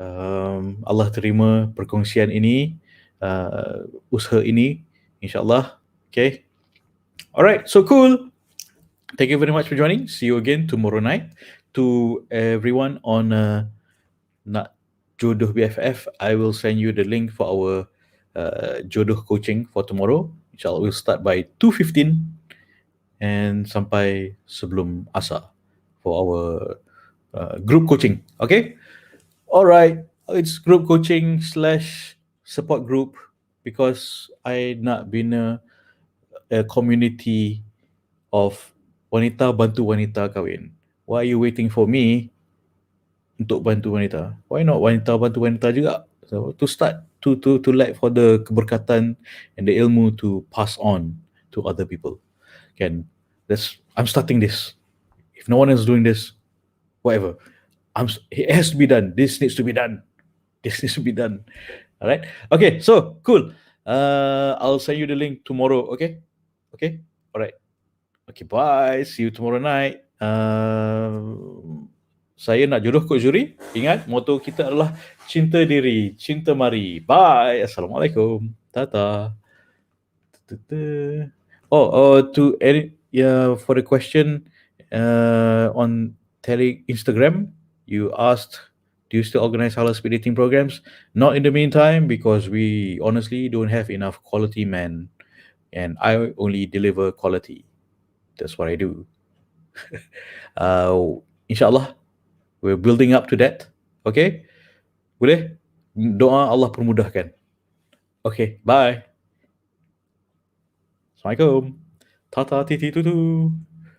Allah terima perkongsian ini, usaha ini, insyaAllah. Okay. Alright, so cool. Thank you very much for joining. See you again tomorrow night. To everyone on Nak Jodoh BFF, I will send you the link for our Jodoh coaching for tomorrow, InsyaAllah we'll start by 2:15 and sampai sebelum asar for our group coaching. Okay? Alright, it's group coaching slash support group because I nak bina a community of wanita bantu wanita kahwin. Why are you waiting for me untuk bantu wanita? Why not wanita bantu wanita juga? So to start to let for the keberkatan and the ilmu to pass on to other people. Can I'm starting this. If no one is doing this, whatever. It has to be done. This needs to be done. This needs to be done. All right. Okay. So cool. I'll send you the link tomorrow. Okay. Okay. All right. Okay. Bye. See you tomorrow night. Saya nak jodoh kot juri. Ingat, motto kita adalah cinta diri, cinta mari. Bye. Assalamualaikum. Tata. To edit, yeah, for the question on Instagram, you asked, do you still organize halal speed dating programs? Not in the meantime, because we honestly don't have enough quality men, and I only deliver quality. That's what I do. Inshallah, we're building up to that. Okay? Boleh? Doa Allah permudahkan. Okay, bye. Assalamualaikum. Tata titi tutu.